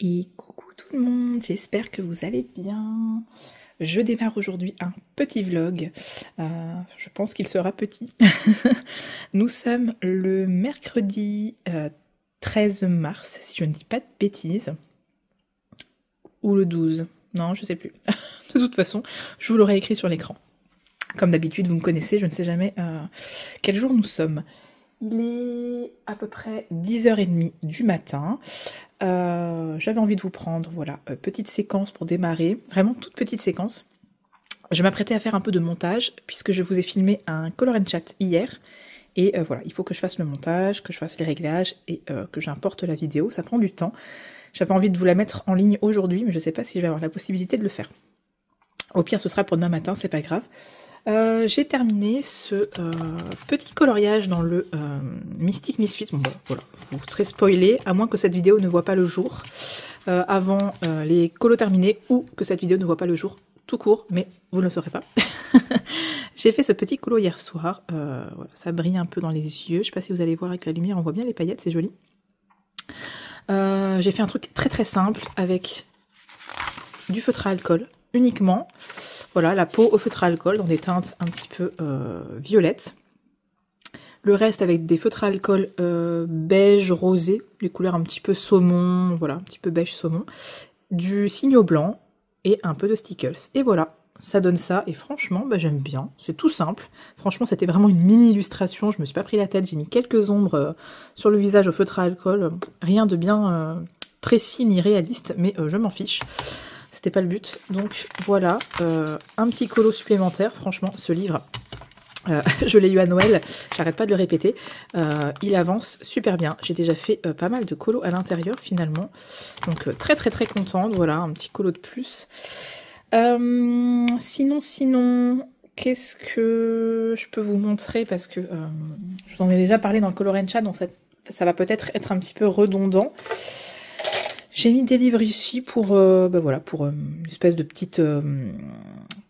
Et coucou tout le monde, j'espère que vous allez bien. Je démarre aujourd'hui un petit vlog, je pense qu'il sera petit. Nous sommes le mercredi 13 mars, si je ne dis pas de bêtises, ou le 12, non je sais plus. De toute façon, je vous l'aurai écrit sur l'écran. Comme d'habitude, vous me connaissez, je ne sais jamais quel jour nous sommes. Il est à peu près 10h30 du matin. J'avais envie de vous prendre, voilà, petite séquence pour démarrer, vraiment toute petite séquence. Je m'apprêtais à faire un peu de montage, puisque je vous ai filmé un color and chat hier. Et voilà, il faut que je fasse le montage, que je fasse les réglages et que j'importe la vidéo. Ça prend du temps. J'avais envie de vous la mettre en ligne aujourd'hui, mais je ne sais pas si je vais avoir la possibilité de le faire. Au pire, ce sera pour demain matin, c'est pas grave. J'ai terminé ce petit coloriage dans le Mystic Misfits. Bon, voilà, vous serez spoilé, à moins que cette vidéo ne voit pas le jour avant les colos terminés, ou que cette vidéo ne voit pas le jour tout court, mais vous ne le saurez pas. J'ai fait ce petit colo hier soir, voilà, ça brille un peu dans les yeux, je sais pas si vous allez voir avec la lumière, on voit bien les paillettes, c'est joli. J'ai fait un truc très très simple avec du feutre à alcool uniquement. Voilà, la peau au feutre à alcool dans des teintes un petit peu violettes. Le reste avec des feutres à alcool beige rosé, des couleurs un petit peu saumon, voilà, un petit peu beige saumon. Du signo blanc et un peu de stickles. Et voilà, ça donne ça. Et franchement, bah, j'aime bien. C'est tout simple. Franchement, c'était vraiment une mini illustration. Je me suis pas pris la tête. J'ai mis quelques ombres sur le visage au feutre à alcool. Rien de bien précis ni réaliste, mais je m'en fiche. C'était pas le but, donc voilà, un petit colo supplémentaire. Franchement, ce livre, je l'ai eu à Noël, j'arrête pas de le répéter, il avance super bien. J'ai déjà fait pas mal de colos à l'intérieur finalement, donc très très très contente. Voilà, un petit colo de plus. Sinon, qu'est-ce que je peux vous montrer, parce que je vous en ai déjà parlé dans le Color and Chat, donc ça va peut-être être un petit peu redondant. J'ai mis des livres ici pour, bah voilà, pour une espèce de petite...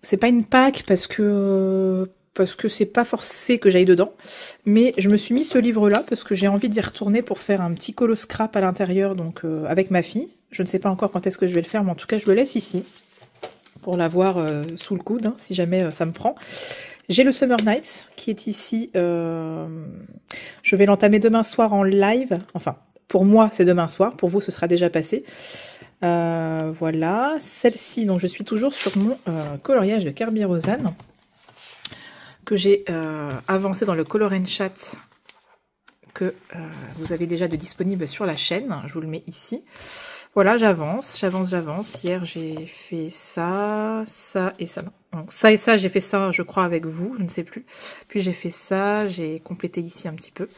c'est pas une pack parce que c'est pas forcé que j'aille dedans. Mais je me suis mis ce livre-là parce que j'ai envie d'y retourner pour faire un petit colo scrap à l'intérieur, donc avec ma fille. Je ne sais pas encore quand est-ce que je vais le faire, mais en tout cas je le laisse ici pour l'avoir sous le coude, hein, si jamais ça me prend. J'ai le Summer Nights qui est ici. Je vais l'entamer demain soir en live, enfin... Pour moi, c'est demain soir. Pour vous, ce sera déjà passé. Voilà. Celle-ci, donc je suis toujours sur mon coloriage de Kerby Rosanne que j'ai avancé dans le Color and Chat que vous avez déjà de disponible sur la chaîne. Je vous le mets ici. Voilà, j'avance. Hier, j'ai fait ça, ça et ça. Non, ça et ça, j'ai fait ça, je crois, avec vous, je ne sais plus. Puis j'ai fait ça, j'ai complété ici un petit peu.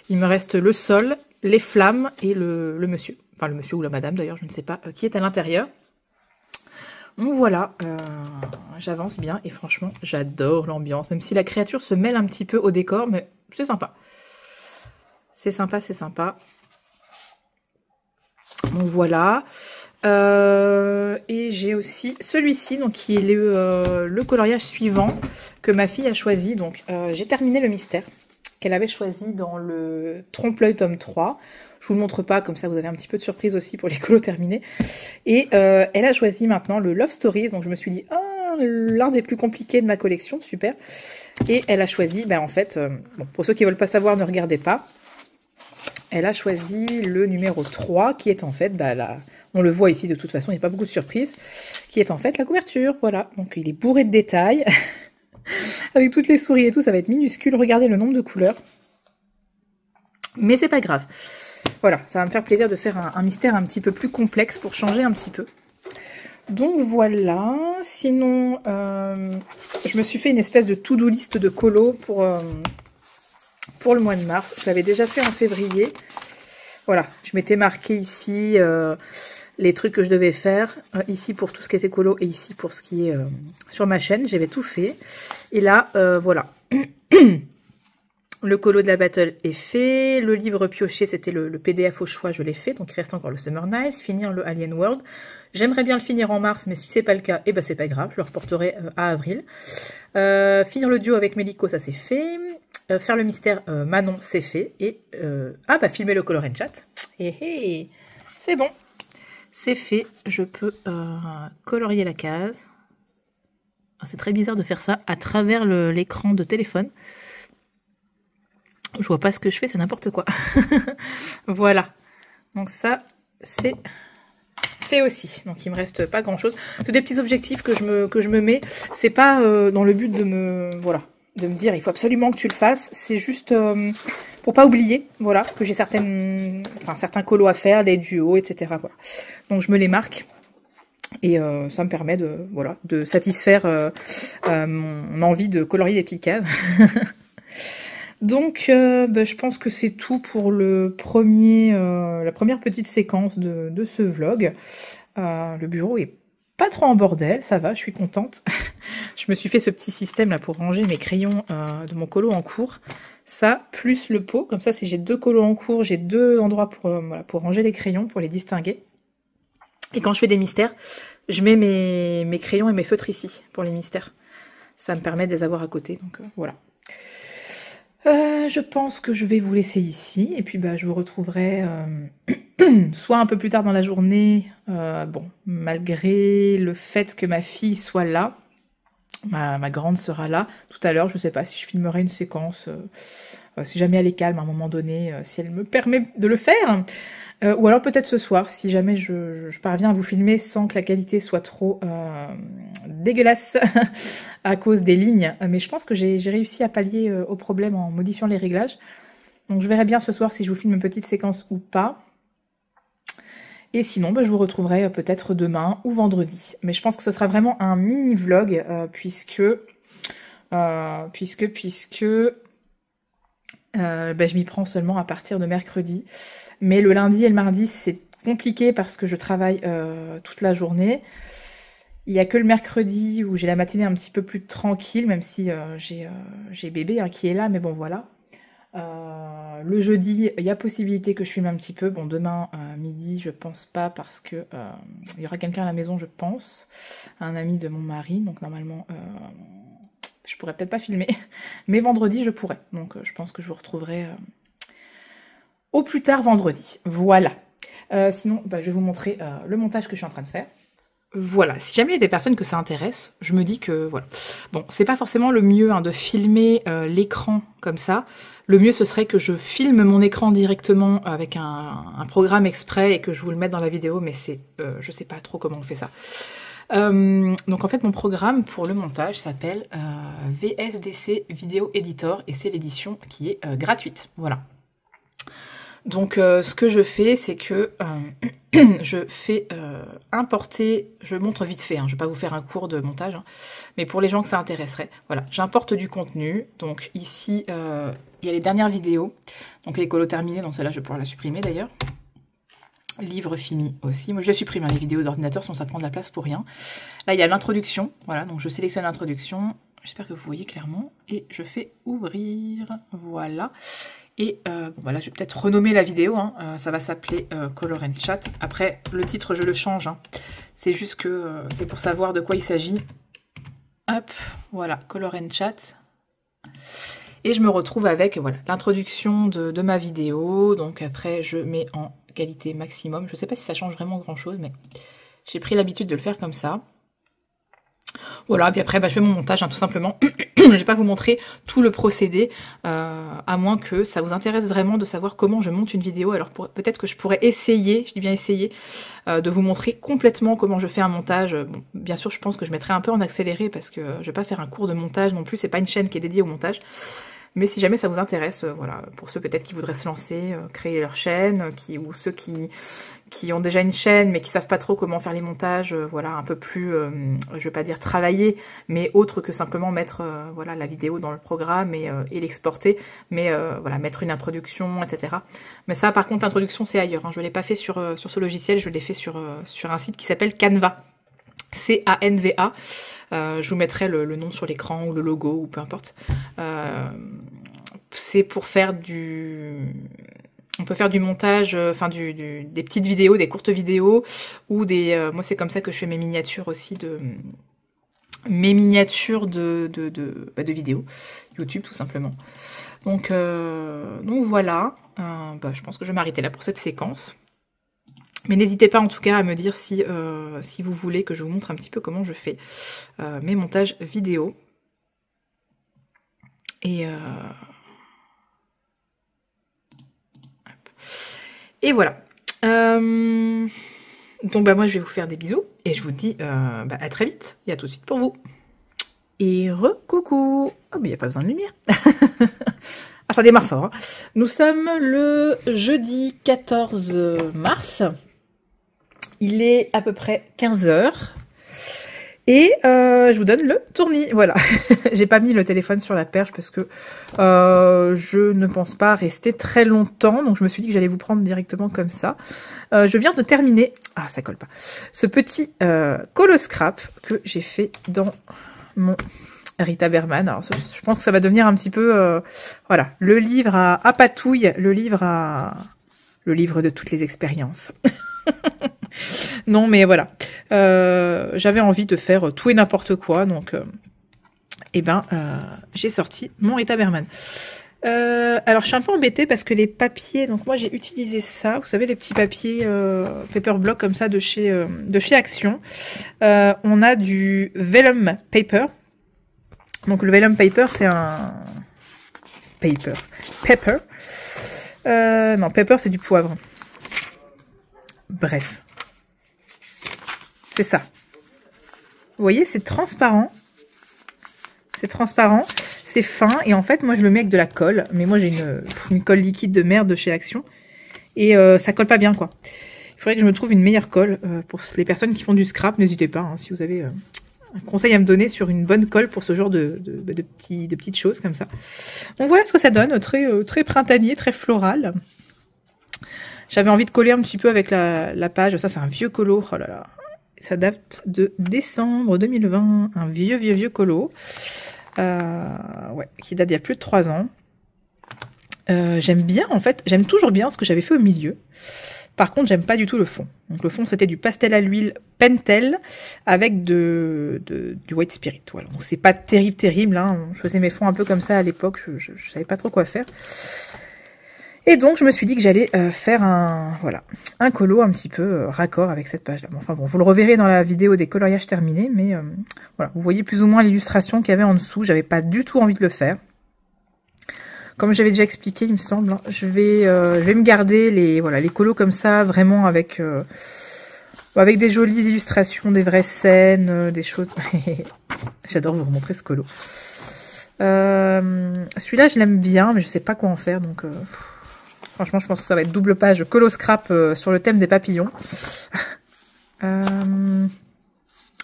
Il me reste le sol, les flammes et le monsieur. Enfin, le monsieur ou la madame, d'ailleurs, je ne sais pas, qui est à l'intérieur. Donc voilà, j'avance bien et franchement, j'adore l'ambiance. Même si la créature se mêle un petit peu au décor, mais c'est sympa. C'est sympa, c'est sympa. Donc voilà, et j'ai aussi celui-ci, donc qui est le coloriage suivant que ma fille a choisi. Donc j'ai terminé le mystère qu'elle avait choisi dans le Trompe-l'œil tome 3. Je vous le montre pas, comme ça vous avez un petit peu de surprise aussi pour les colos terminés. Et elle a choisi maintenant le Love Stories, donc je me suis dit, oh, l'un des plus compliqués de ma collection, super. Et elle a choisi, ben en fait, bon, pour ceux qui veulent pas savoir, ne regardez pas. Elle a choisi le numéro 3, qui est en fait, bah, là, on le voit ici de toute façon, il n'y a pas beaucoup de surprises, qui est en fait la couverture, voilà. Donc il est bourré de détails, avec toutes les souris et tout, ça va être minuscule, regardez le nombre de couleurs. Mais c'est pas grave. Voilà, ça va me faire plaisir de faire un mystère un petit peu plus complexe pour changer un petit peu. Donc voilà, sinon, je me suis fait une espèce de to-do list de colos pour le mois de mars. Je l'avais déjà fait en février. Voilà, je m'étais marqué ici les trucs que je devais faire. Ici pour tout ce qui était colo et ici pour ce qui est sur ma chaîne. J'avais tout fait. Et là, voilà. Le colo de la battle est fait. Le livre pioché, c'était le PDF au choix, je l'ai fait. Donc il reste encore le Summer Nights. Finir le Alien World. J'aimerais bien le finir en mars, mais si c'est pas le cas, eh ben c'est pas grave. Je le reporterai à avril. Finir le duo avec Mélico, ça c'est fait. Faire le mystère Manon, c'est fait. Et filmer le color and chat. C'est bon. c'est fait. Je peux colorier la case. C'est très bizarre de faire ça à travers l'écran de téléphone. Je vois pas ce que je fais, c'est n'importe quoi. Voilà. Donc ça, c'est fait aussi. Donc il me reste pas grand chose. C'est des petits objectifs que je me mets. C'est pas dans le but de me dire il faut absolument que tu le fasses. C'est juste pour pas oublier, voilà, que j'ai certains colos à faire, des duos, etc. Voilà. Donc je me les marque. Et ça me permet de satisfaire mon envie de colorier des petites cases. Donc je pense que c'est tout pour la première petite séquence de ce vlog. Le bureau est pas trop en bordel, ça va, je suis contente. Je me suis fait ce petit système là pour ranger mes crayons de mon colo en cours. Ça, plus le pot, comme ça si j'ai 2 colos en cours, j'ai 2 endroits pour ranger les crayons, pour les distinguer. Et quand je fais des mystères, je mets mes crayons et mes feutres ici, pour les mystères. Ça me permet de les avoir à côté, donc voilà. Je pense que je vais vous laisser ici, et puis je vous retrouverai soit un peu plus tard dans la journée, malgré le fait que ma fille soit là, ma grande sera là, tout à l'heure, je ne sais pas si je filmerai une séquence, si jamais elle est calme à un moment donné, si elle me permet de le faire. Ou alors peut-être ce soir, si jamais je parviens à vous filmer sans que la qualité soit trop dégueulasse à cause des lignes. Mais je pense que j'ai réussi à pallier au problème en modifiant les réglages. Donc je verrai bien ce soir si je vous filme une petite séquence ou pas. Et sinon, je vous retrouverai peut-être demain ou vendredi. Mais je pense que ce sera vraiment un mini-vlog puisque je m'y prends seulement à partir de mercredi. Mais le lundi et le mardi, c'est compliqué parce que je travaille toute la journée. Il n'y a que le mercredi où j'ai la matinée un petit peu plus tranquille, même si j'ai bébé qui est là, mais bon voilà. Le jeudi, il y a possibilité que je filme un petit peu. Bon, demain midi, je pense pas parce que il y aura quelqu'un à la maison, je pense. Un ami de mon mari, donc normalement... je pourrais peut-être pas filmer, mais vendredi je pourrais. Donc je pense que je vous retrouverai au plus tard vendredi. Voilà. Sinon, je vais vous montrer le montage que je suis en train de faire. Voilà, si jamais il y a des personnes que ça intéresse, je me dis que voilà. Bon, c'est pas forcément le mieux de filmer l'écran comme ça. Le mieux ce serait que je filme mon écran directement avec un programme exprès et que je vous le mette dans la vidéo, mais je sais pas trop comment on fait ça. Donc en fait mon programme pour le montage s'appelle VSDC Video Editor et c'est l'édition qui est gratuite, voilà. Donc ce que je fais c'est que je fais importer, je montre vite fait, je ne vais pas vous faire un cours de montage, mais pour les gens que ça intéresserait, voilà, j'importe du contenu, donc ici il y a les dernières vidéos, donc les colos terminés, donc celle-là je vais pouvoir la supprimer d'ailleurs. Livre fini aussi. Moi je les supprime les vidéos d'ordinateur, sinon ça prend de la place pour rien. Là il y a l'introduction, voilà, donc je sélectionne l'introduction, j'espère que vous voyez clairement, et je fais ouvrir, voilà. Et voilà, je vais peut-être renommer la vidéo, ça va s'appeler Color and Chat. Après le titre je le change, c'est juste que c'est pour savoir de quoi il s'agit. Hop, voilà, Color and Chat. Et je me retrouve avec voilà l'introduction de ma vidéo, donc après je mets en qualité maximum. Je ne sais pas si ça change vraiment grand chose, mais j'ai pris l'habitude de le faire comme ça. Voilà, puis après je fais mon montage tout simplement. Je ne vais pas vous montrer tout le procédé, à moins que ça vous intéresse vraiment de savoir comment je monte une vidéo. Alors peut-être que je pourrais essayer, je dis bien essayer, de vous montrer complètement comment je fais un montage. Bon, bien sûr je pense que je mettrai un peu en accéléré parce que je ne vais pas faire un cours de montage non plus, c'est pas une chaîne qui est dédiée au montage. Mais si jamais ça vous intéresse, voilà, pour ceux peut-être qui voudraient se lancer, créer leur chaîne, ou ceux qui ont déjà une chaîne mais qui savent pas trop comment faire les montages, voilà, un peu plus, je vais pas dire travailler, mais autre que simplement mettre voilà, la vidéo dans le programme et l'exporter, mais voilà, mettre une introduction, etc. Mais ça, par contre, l'introduction c'est ailleurs, je l'ai pas fait sur ce logiciel, je l'ai fait sur un site qui s'appelle Canva. C-A-N-V-A, je vous mettrai le nom sur l'écran ou le logo ou peu importe. C'est pour faire on peut faire du montage, enfin des petites vidéos, des courtes vidéos ou moi c'est comme ça que je fais mes miniatures aussi mes miniatures de vidéos YouTube tout simplement. Donc voilà, je pense que je vais m'arrêter là pour cette séquence. Mais n'hésitez pas en tout cas à me dire si, si vous voulez que je vous montre un petit peu comment je fais mes montages vidéo. Et voilà. Donc bah moi je vais vous faire des bisous et je vous dis à très vite et à tout de suite pour vous. Et re-coucou. Oh mais il n'y a pas besoin de lumière. Ah ça démarre fort. Hein. Nous sommes le jeudi 14 mars. Il est à peu près 15 h. Et je vous donne le tournis, voilà. J'ai pas mis le téléphone sur la perche parce que je ne pense pas rester très longtemps. Donc je me suis dit que j'allais vous prendre directement comme ça. Je viens de terminer, ah ça colle pas, ce petit coloscrap que j'ai fait dans mon Rita Berman. Alors je pense que ça va devenir un petit peu, voilà, le livre à patouille, le livre de toutes les expériences. Non mais voilà, j'avais envie de faire tout et n'importe quoi, donc j'ai sorti mon Rita Berman. Alors je suis un peu embêtée parce que les papiers, donc moi j'ai utilisé ça, vous savez les petits papiers paper block comme ça de chez Action. On a du vellum paper. Donc le vellum paper c'est un pepper. Non, pepper c'est du poivre. Bref. C'est ça. Vous voyez, c'est transparent. C'est transparent, c'est fin. Et en fait, moi, je le mets avec de la colle. Mais moi, j'ai une colle liquide de merde de chez Action. Et ça colle pas bien, quoi. Il faudrait que je me trouve une meilleure colle. Pour les personnes qui font du scrap, n'hésitez pas. Hein, si vous avez un conseil à me donner sur une bonne colle pour ce genre de petites choses comme ça. Donc voilà ce que ça donne. Très printanier, très floral. J'avais envie de coller un petit peu avec la page. Ça, c'est un vieux colo. Oh là là. Ça date de décembre 2020. Un vieux colo. Ouais, qui date d'il y a plus de 3 ans. J'aime bien, en fait. J'aime toujours bien ce que j'avais fait au milieu. Par contre, j'aime pas du tout le fond. Donc le fond, c'était du pastel à l'huile Pentel avec du white spirit. Voilà. Donc c'est pas terrible. Hein. Je faisais mes fonds un peu comme ça à l'époque. Je savais pas trop quoi faire. Et donc, je me suis dit que j'allais faire un colo un petit peu raccord avec cette page-là. Bon, enfin bon, vous le reverrez dans la vidéo des coloriages terminés, mais voilà, vous voyez plus ou moins l'illustration qu'il y avait en dessous. J'avais pas du tout envie de le faire. Comme j'avais déjà expliqué, il me semble, hein, je vais me garder les colos comme ça, vraiment avec des jolies illustrations, des vraies scènes, des choses. J'adore vous remontrer ce colo. Celui-là, je l'aime bien, mais je sais pas quoi en faire, donc. Franchement, je pense que ça va être double page colo scrap sur le thème des papillons.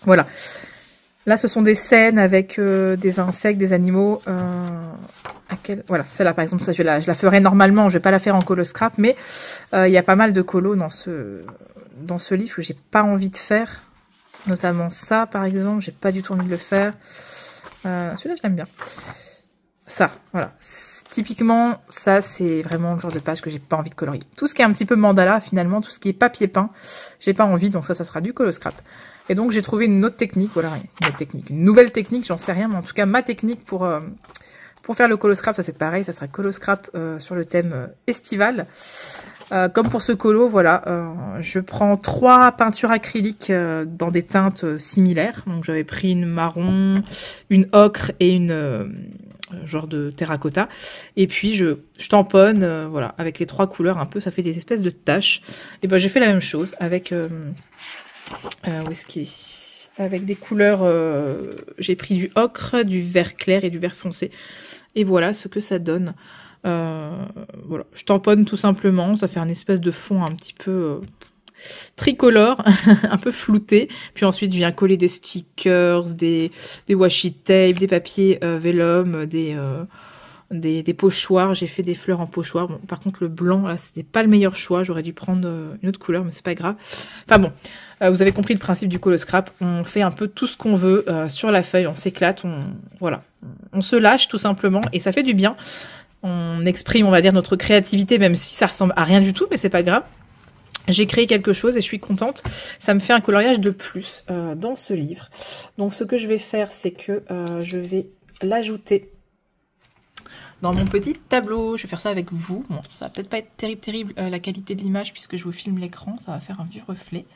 Voilà. Là, ce sont des scènes avec des insectes, des animaux. Voilà, celle-là, par exemple, ça, je la ferai normalement. Je vais pas la faire en colo scrap, mais il y a pas mal de colos dans ce livre que j'ai pas envie de faire. Notamment ça, par exemple. J'ai pas du tout envie de le faire. Celui-là, je l'aime bien. Ça, voilà. Typiquement, ça, c'est vraiment le genre de page que j'ai pas envie de colorier. Tout ce qui est un petit peu mandala, finalement, tout ce qui est papier peint, j'ai pas envie, donc ça sera du colo scrap. Et donc, j'ai trouvé une autre technique, voilà, une nouvelle technique, j'en sais rien, mais en tout cas, ma technique pour faire le colo scrap, ça c'est pareil, ça sera colo scrap sur le thème estival. Comme pour ce colo, voilà, je prends 3 peintures acryliques dans des teintes similaires. Donc, j'avais pris une marron, une ocre et une genre de terracotta. Et puis, je tamponne, voilà, avec les 3 couleurs un peu, ça fait des espèces de taches. Et ben, j'ai fait la même chose avec... où est-ce qu'il est ? Avec des couleurs... j'ai pris du ocre, du vert clair et du vert foncé. Et voilà ce que ça donne. Voilà, je tamponne tout simplement, ça fait un espèce de fond un petit peu tricolore, un peu flouté. Puis ensuite, je viens coller des stickers, des washi tape, des papiers vellum, des pochoirs. J'ai fait des fleurs en pochoir. Bon, par contre, le blanc, là, c'était pas le meilleur choix. J'aurais dû prendre une autre couleur, mais c'est pas grave. Enfin bon, vous avez compris le principe du colo scrap. On fait un peu tout ce qu'on veut sur la feuille, on s'éclate, voilà. On se lâche tout simplement et ça fait du bien. On exprime, on va dire, notre créativité, même si ça ressemble à rien du tout, mais c'est pas grave. J'ai créé quelque chose et je suis contente. Ça me fait un coloriage de plus dans ce livre. Donc ce que je vais faire, c'est que je vais l'ajouter dans mon petit tableau. Je vais faire ça avec vous. Bon, ça va peut-être pas être terrible la qualité de l'image puisque je vous filme l'écran. Ça va faire un vieux reflet.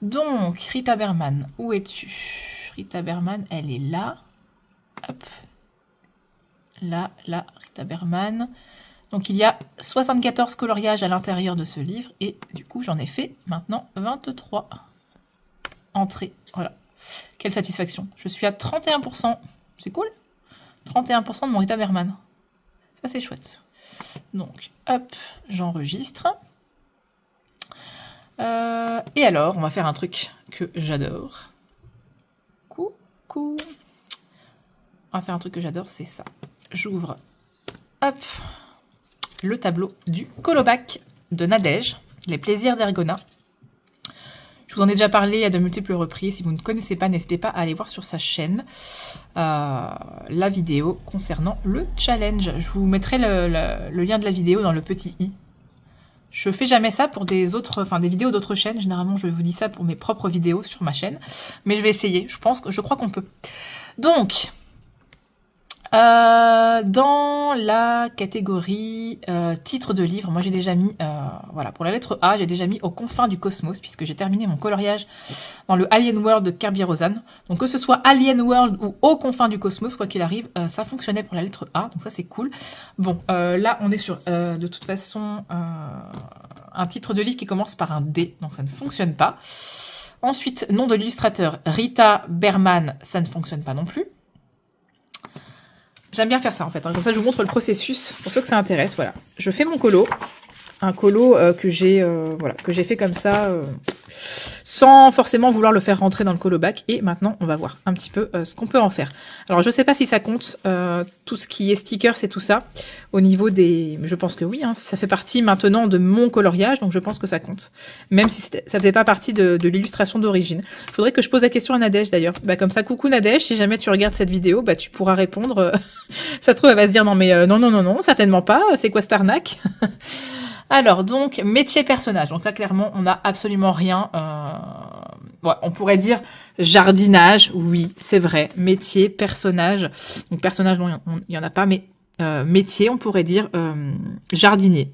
Donc, Rita Berman, où es-tu? Rita Berman, elle est là. Hop. Là, Rita Berman. Donc, il y a 74 coloriages à l'intérieur de ce livre. Et du coup, j'en ai fait maintenant 23 entrées. Voilà. Quelle satisfaction. Je suis à 31%. C'est cool. 31% de mon Rita Berman. Ça, c'est chouette. Donc, hop, j'enregistre. Et alors, on va faire un truc que j'adore. Coucou. On va faire un truc que j'adore, c'est ça. J'ouvre, hop, le tableau du Colobac de Nadège, Les plaisirs d'Ergona. Je vous en ai déjà parlé à de multiples reprises. Si vous ne connaissez pas, n'hésitez pas à aller voir sur sa chaîne la vidéo concernant le challenge. Je vous mettrai le lien de la vidéo dans le petit i. Je fais jamais ça pour des vidéos d'autres chaînes. Généralement, je vous dis ça pour mes propres vidéos sur ma chaîne. Mais je vais essayer. Je crois qu'on peut. Donc, dans la catégorie titre de livre, moi j'ai déjà mis, voilà, pour la lettre A, j'ai déjà mis Aux confins du cosmos, puisque j'ai terminé mon coloriage dans le Alien World de Kirby Rosen. Donc que ce soit Alien World ou Aux confins du cosmos, quoi qu'il arrive, ça fonctionnait pour la lettre A, donc ça c'est cool. Bon, là on est sur, de toute façon, un titre de livre qui commence par un D, donc ça ne fonctionne pas. Ensuite, nom de l'illustrateur, Rita Berman, ça ne fonctionne pas non plus. J'aime bien faire ça en fait, hein. Comme ça je vous montre le processus pour ceux que ça intéresse. Voilà, je fais mon colo, un colo que j'ai fait comme ça, sans forcément vouloir le faire rentrer dans le colobac. Et maintenant on va voir un petit peu ce qu'on peut en faire. Alors je sais pas si ça compte tout ce qui est stickers et tout ça au niveau des, je pense que oui, hein, ça fait partie maintenant de mon coloriage, donc je pense que ça compte. Même si ça faisait pas partie de l'illustration d'origine. Il faudrait que je pose la question à Nadège d'ailleurs. Bah comme ça, coucou Nadège, si jamais tu regardes cette vidéo, bah tu pourras répondre. Ça se trouve elle va se dire non mais non, certainement pas. C'est quoi cette arnaque? Alors, donc, métier personnage. Donc là, clairement, on n'a absolument rien. Ouais, on pourrait dire jardinage. Oui, c'est vrai. Métier, personnage. Donc, personnage, non, il n'y en a pas. Mais métier, on pourrait dire jardinier,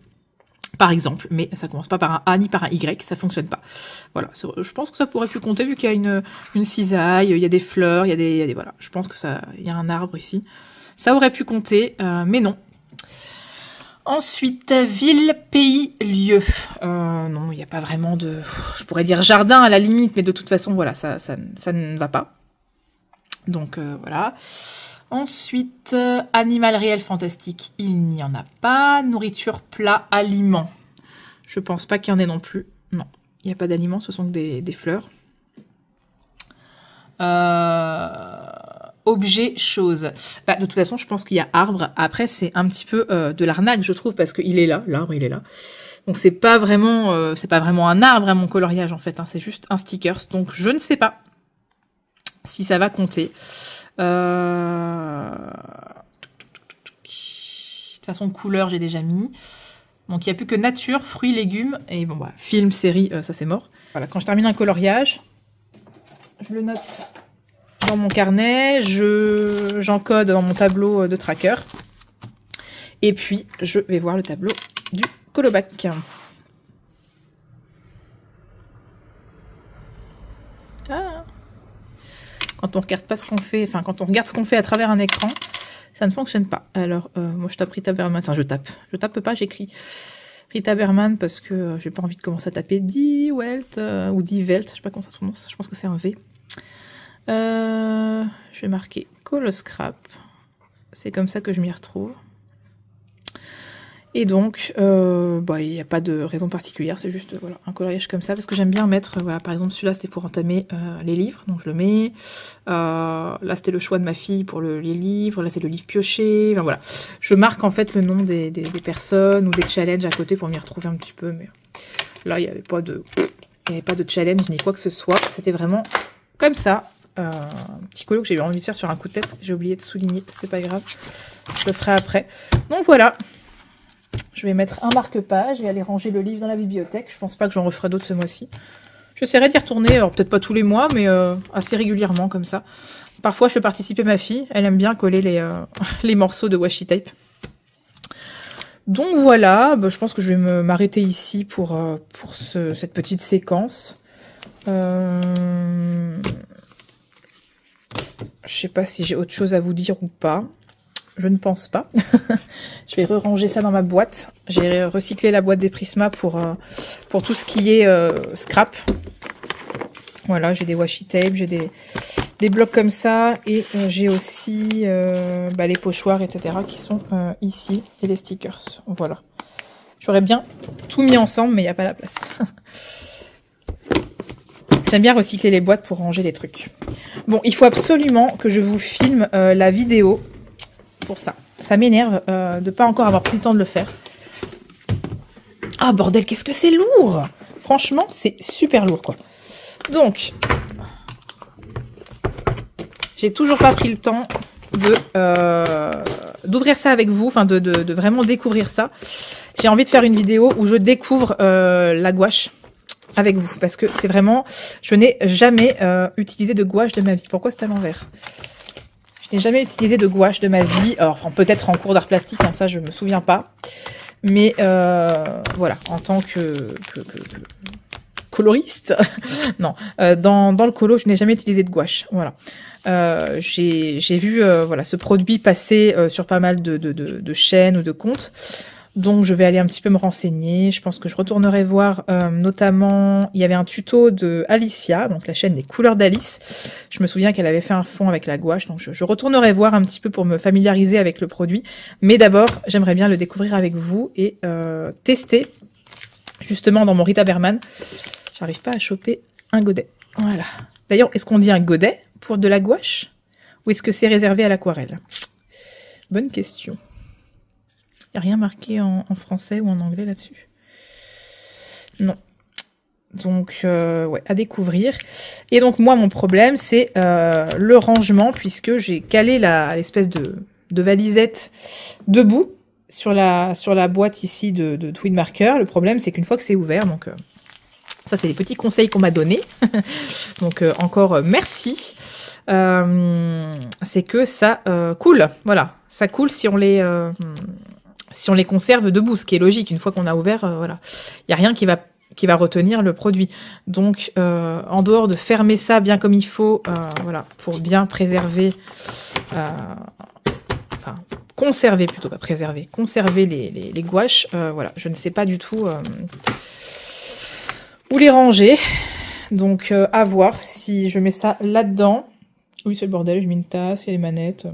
par exemple. Mais ça commence pas par un A ni par un Y. Ça fonctionne pas. Voilà. Je pense que ça pourrait plus compter vu qu'il y a une cisaille, il y a des fleurs, il y a des voilà. Je pense que il y a un arbre ici. Ça aurait pu compter, mais non. Ensuite, ville, pays, lieu. Non, il n'y a pas vraiment de... Je pourrais dire jardin à la limite, mais de toute façon, voilà, ça ne va pas. Donc, voilà. Ensuite, animal réel fantastique, il n'y en a pas. Nourriture, plat, aliment. Je pense pas qu'il y en ait non plus. Non, il n'y a pas d'aliments, ce sont que des fleurs. Objet, chose. Bah, de toute façon, je pense qu'il y a arbre. Après, c'est un petit peu de l'arnaque, je trouve, parce qu'il est là. L'arbre, il est là. Donc, c'est pas vraiment un arbre à mon coloriage, en fait. Hein, c'est juste un stickers. Donc, je ne sais pas si ça va compter. De toute façon, couleur, j'ai déjà mis. Donc, il n'y a plus que nature, fruits, légumes. Et bon, bah, film, série, ça, c'est mort. Voilà, quand je termine un coloriage, je le note dans mon carnet, j'encode dans mon tableau de tracker. Et puis, je vais voir le tableau du colobac. Ah. Quand on regarde pas ce qu'on fait, enfin, quand on regarde ce qu'on fait à travers un écran, ça ne fonctionne pas. Alors, moi, je tape Rita Berman. Enfin, je tape pas, j'écris Rita Berman parce que j'ai pas envie de commencer à taper Die Welt ou Die Welt. Je sais pas comment ça se prononce. Je pense que c'est un V. Je vais marquer Coloscrap. C'est comme ça que je m'y retrouve. Et donc, il n'y a pas de raison particulière, c'est juste voilà, un coloriage comme ça, parce que j'aime bien mettre, voilà, par exemple celui-là c'était pour entamer les livres, donc je le mets. Là c'était le choix de ma fille pour les livres, là c'est le livre pioché, enfin, voilà. Je marque en fait le nom des personnes ou des challenges à côté pour m'y retrouver un petit peu, mais là il n'y avait pas de challenge ni quoi que ce soit, c'était vraiment comme ça. Un petit colo que j'ai eu envie de faire sur un coup de tête, j'ai oublié de souligner, c'est pas grave, je le ferai après. Donc voilà. Je vais mettre un marque-page et aller ranger le livre dans la bibliothèque. Je pense pas que j'en referai d'autres ce mois-ci. J'essaierai d'y retourner, alors peut-être pas tous les mois, mais assez régulièrement comme ça. Parfois, je fais participer ma fille. Elle aime bien coller les morceaux de washi tape. Donc voilà, bah, je pense que je vais m'arrêter ici pour cette petite séquence. Je sais pas si j'ai autre chose à vous dire ou pas. Je ne pense pas. Je vais ranger ça dans ma boîte. J'ai recyclé la boîte des Prisma pour tout ce qui est scrap. Voilà, j'ai des washi tape, j'ai des blocs comme ça. Et j'ai aussi les pochoirs, etc. qui sont ici. Et les stickers. Voilà. J'aurais bien tout mis ensemble, mais il n'y a pas la place. J'aime bien recycler les boîtes pour ranger les trucs. Bon, il faut absolument que je vous filme la vidéo pour ça. Ça m'énerve de ne pas encore avoir pris le temps de le faire. Ah bordel, qu'est-ce que c'est lourd! Franchement, c'est super lourd quoi. Donc, j'ai toujours pas pris le temps d'ouvrir ça avec vous, enfin de vraiment découvrir ça. J'ai envie de faire une vidéo où je découvre la gouache avec vous, parce que c'est vraiment, je n'ai jamais utilisé de gouache de ma vie. Pourquoi c'est à l'envers? Je n'ai jamais utilisé de gouache de ma vie. Alors peut-être en cours d'art plastique, hein, ça je me souviens pas. Mais voilà, en tant que coloriste, non, dans le colo, je n'ai jamais utilisé de gouache. Voilà, j'ai vu voilà ce produit passer sur pas mal de chaînes ou de comptes. Donc je vais aller un petit peu me renseigner. Je pense que je retournerai voir notamment, il y avait un tuto de Alicia, donc la chaîne des couleurs d'Alice. Je me souviens qu'elle avait fait un fond avec la gouache, donc je retournerai voir un petit peu pour me familiariser avec le produit. Mais d'abord, j'aimerais bien le découvrir avec vous et tester justement dans mon Rita Berman. J'arrive pas à choper un godet. Voilà. D'ailleurs, est-ce qu'on dit un godet pour de la gouache ou est-ce que c'est réservé à l'aquarelle? Bonne question. Il n'y a rien marqué en français ou en anglais là-dessus. Non. Donc, ouais, à découvrir. Et donc, moi, mon problème, c'est le rangement, puisque j'ai calé l'espèce de valisette debout sur la boîte ici de Twin Marker. Le problème, c'est qu'une fois que c'est ouvert, donc ça, c'est les petits conseils qu'on m'a donnés. Donc, encore merci. C'est que ça coule. Voilà, ça coule si on les conserve debout, ce qui est logique. Une fois qu'on a ouvert, voilà, il n'y a rien qui va retenir le produit. Donc, en dehors de fermer ça bien comme il faut, voilà, pour bien préserver, enfin, conserver plutôt, pas préserver, conserver les gouaches, voilà, je ne sais pas du tout où les ranger. Donc, à voir si je mets ça là-dedans. Oui, c'est le bordel, je mets une tasse, il y a les manettes.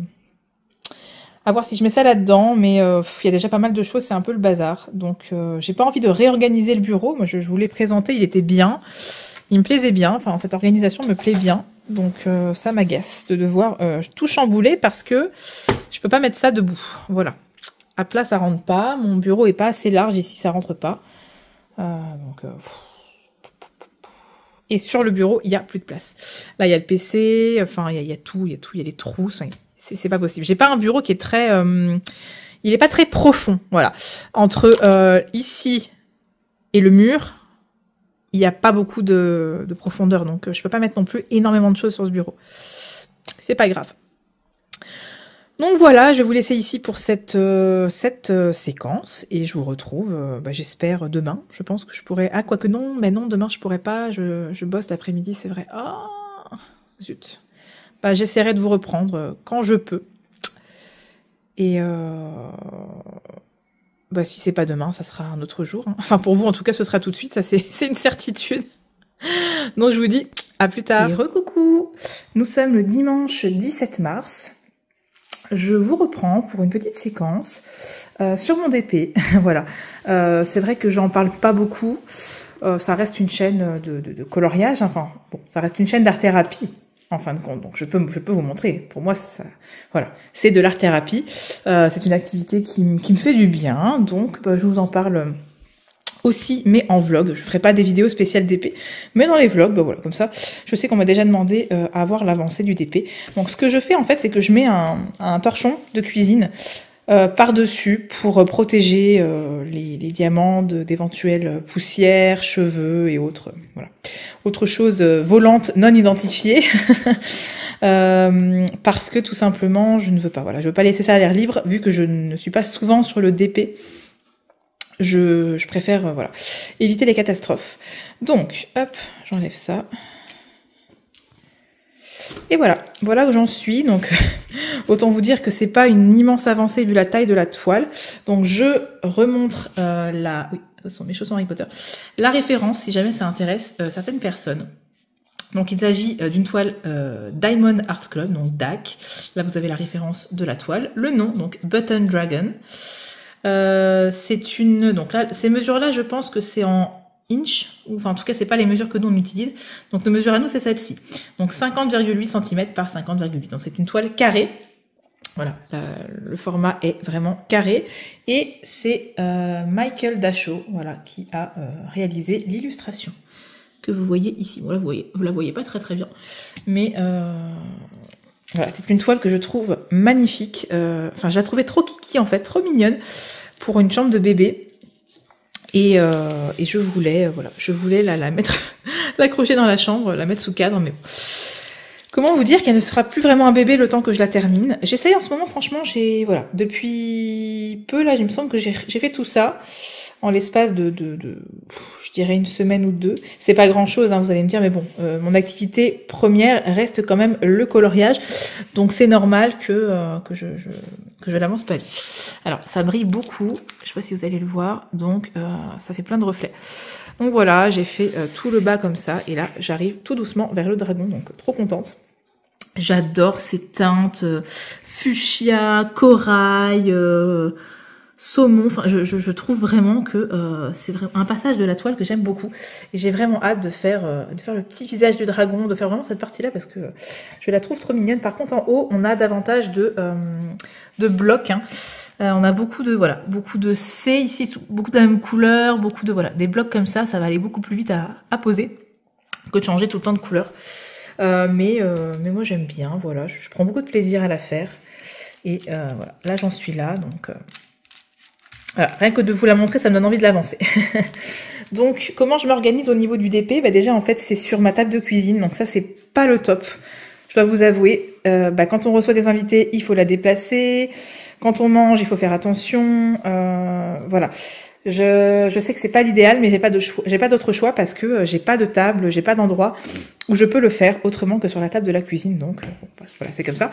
À voir si je mets ça là-dedans, mais il y a déjà pas mal de choses, c'est un peu le bazar. Donc, j'ai pas envie de réorganiser le bureau. Moi, je vous l'ai présenté, il était bien. Il me plaisait bien, enfin, cette organisation me plaît bien. Donc, ça m'agace de devoir tout chambouler parce que je peux pas mettre ça debout. Voilà. À plat, ça rentre pas. Mon bureau est pas assez large ici, ça rentre pas. Et sur le bureau, il y a plus de place. Là, il y a le PC, enfin, il y a tout, il y a des trous. C'est pas possible. J'ai pas un bureau qui est très... il est pas très profond, voilà. Entre ici et le mur, il n'y a pas beaucoup de profondeur. Donc, je peux pas mettre non plus énormément de choses sur ce bureau. C'est pas grave. Donc voilà, je vais vous laisser ici pour cette séquence. Et je vous retrouve, j'espère, demain. Je pense que je pourrais... Ah, quoique non, mais non, demain, je pourrais pas. Je bosse l'après-midi, c'est vrai. Oh, zut. J'essaierai de vous reprendre quand je peux. Et si c'est pas demain, ça sera un autre jour. Hein. Enfin, pour vous, en tout cas, ce sera tout de suite. Ça, c'est une certitude. Donc, je vous dis à plus tard. Et recoucou. Nous sommes le dimanche 17 mars. Je vous reprends pour une petite séquence sur mon DP. Voilà. C'est vrai que j'en parle pas beaucoup. Ça reste une chaîne de coloriage. Enfin, bon, ça reste une chaîne d'art-thérapie. En fin de compte, donc je peux vous montrer. Pour moi, voilà, c'est de l'art-thérapie. C'est une activité qui me fait du bien. Donc, je vous en parle aussi, mais en vlog. Je ferai pas des vidéos spéciales DP, mais dans les vlogs, voilà, comme ça. Je sais qu'on m'a déjà demandé à voir l'avancée du DP. Donc, ce que je fais en fait, c'est que je mets un torchon de cuisine par-dessus pour protéger les diamants d'éventuelles poussières, cheveux et autres. Voilà. Autre chose volante non identifiée. Parce que tout simplement, je ne veux pas. Voilà, je veux pas laisser ça à l'air libre, vu que je ne suis pas souvent sur le DP je préfère voilà, éviter les catastrophes. Donc, hop, j'enlève ça. Et voilà, voilà où j'en suis. Donc, autant vous dire que c'est pas une immense avancée vu la taille de la toile. Donc, je remontre la... Oui, ce sont mes chaussons Harry Potter. La référence, si jamais ça intéresse certaines personnes. Donc, il s'agit d'une toile Diamond Art Club, donc DAC. Là, vous avez la référence de la toile. Le nom, donc Button Dragon. C'est une... Donc là, ces mesures-là, je pense que c'est en inch, ou enfin en tout cas c'est pas les mesures que nous on utilise, donc nos mesures à nous c'est celle-ci, donc 50,8 cm par 50,8, donc c'est une toile carrée, voilà, le format est vraiment carré, et c'est Michael Dachau, voilà, qui a réalisé l'illustration que vous voyez ici. Voilà, vous la voyez pas très bien, mais voilà, c'est une toile que je trouve magnifique, enfin je la trouvais trop kiki en fait, trop mignonne pour une chambre de bébé. Et je voulais, voilà, je voulais la mettre, l'accrocher dans la chambre, la mettre sous cadre, mais bon. Comment vous dire qu'elle ne sera plus vraiment un bébé le temps que je la termine. J'essaye en ce moment, franchement, voilà, depuis peu, là, il me semble que j'ai fait tout ça en l'espace de, je dirais une semaine ou deux. C'est pas grand chose, hein, vous allez me dire, mais bon, mon activité première reste quand même le coloriage, donc c'est normal que je l'avance pas vite. Alors, ça brille beaucoup, je sais pas si vous allez le voir, donc ça fait plein de reflets. Donc voilà, j'ai fait tout le bas comme ça, et là, j'arrive tout doucement vers le dragon, donc trop contente. J'adore ces teintes fuchsia, corail, saumon, enfin je trouve vraiment que c'est vraiment un passage de la toile que j'aime beaucoup, et j'ai vraiment hâte de faire le petit visage du dragon, de faire vraiment cette partie là parce que je la trouve trop mignonne. Par contre en haut on a davantage de blocs, hein. On a beaucoup de C ici, beaucoup de la même couleur, beaucoup de voilà, des blocs comme ça va aller beaucoup plus vite à poser que de changer tout le temps de couleur. Mais moi j'aime bien, voilà, je prends beaucoup de plaisir à la faire, et voilà, là j'en suis là, donc voilà, rien que de vous la montrer ça me donne envie de l'avancer. Donc comment je m'organise au niveau du DP, bah déjà en fait c'est sur ma table de cuisine, donc ça c'est pas le top, je dois vous avouer. Quand on reçoit des invités il faut la déplacer, quand on mange il faut faire attention, voilà. Je sais que c'est pas l'idéal, mais j'ai pas d'autre choix parce que j'ai pas de table, j'ai pas d'endroit où je peux le faire autrement que sur la table de la cuisine. Donc voilà, c'est comme ça.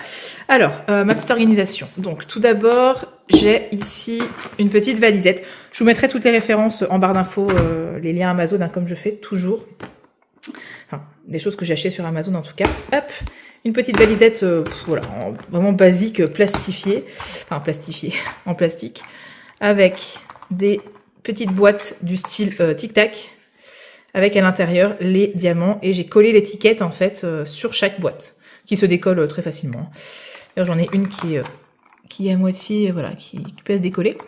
Alors, ma petite organisation. Donc tout d'abord, j'ai ici une petite valisette. Je vous mettrai toutes les références en barre d'infos, les liens Amazon, hein, comme je fais toujours. Enfin, des choses que j'ai achetées sur Amazon en tout cas. Hop, une petite valisette, voilà, vraiment basique, plastifiée, enfin plastifiée, en plastique, avec des petite boîte du style Tic Tac, avec à l'intérieur les diamants, et j'ai collé l'étiquette en fait sur chaque boîte, qui se décolle très facilement. J'en ai une qui est à moitié, voilà, qui peut se décoller.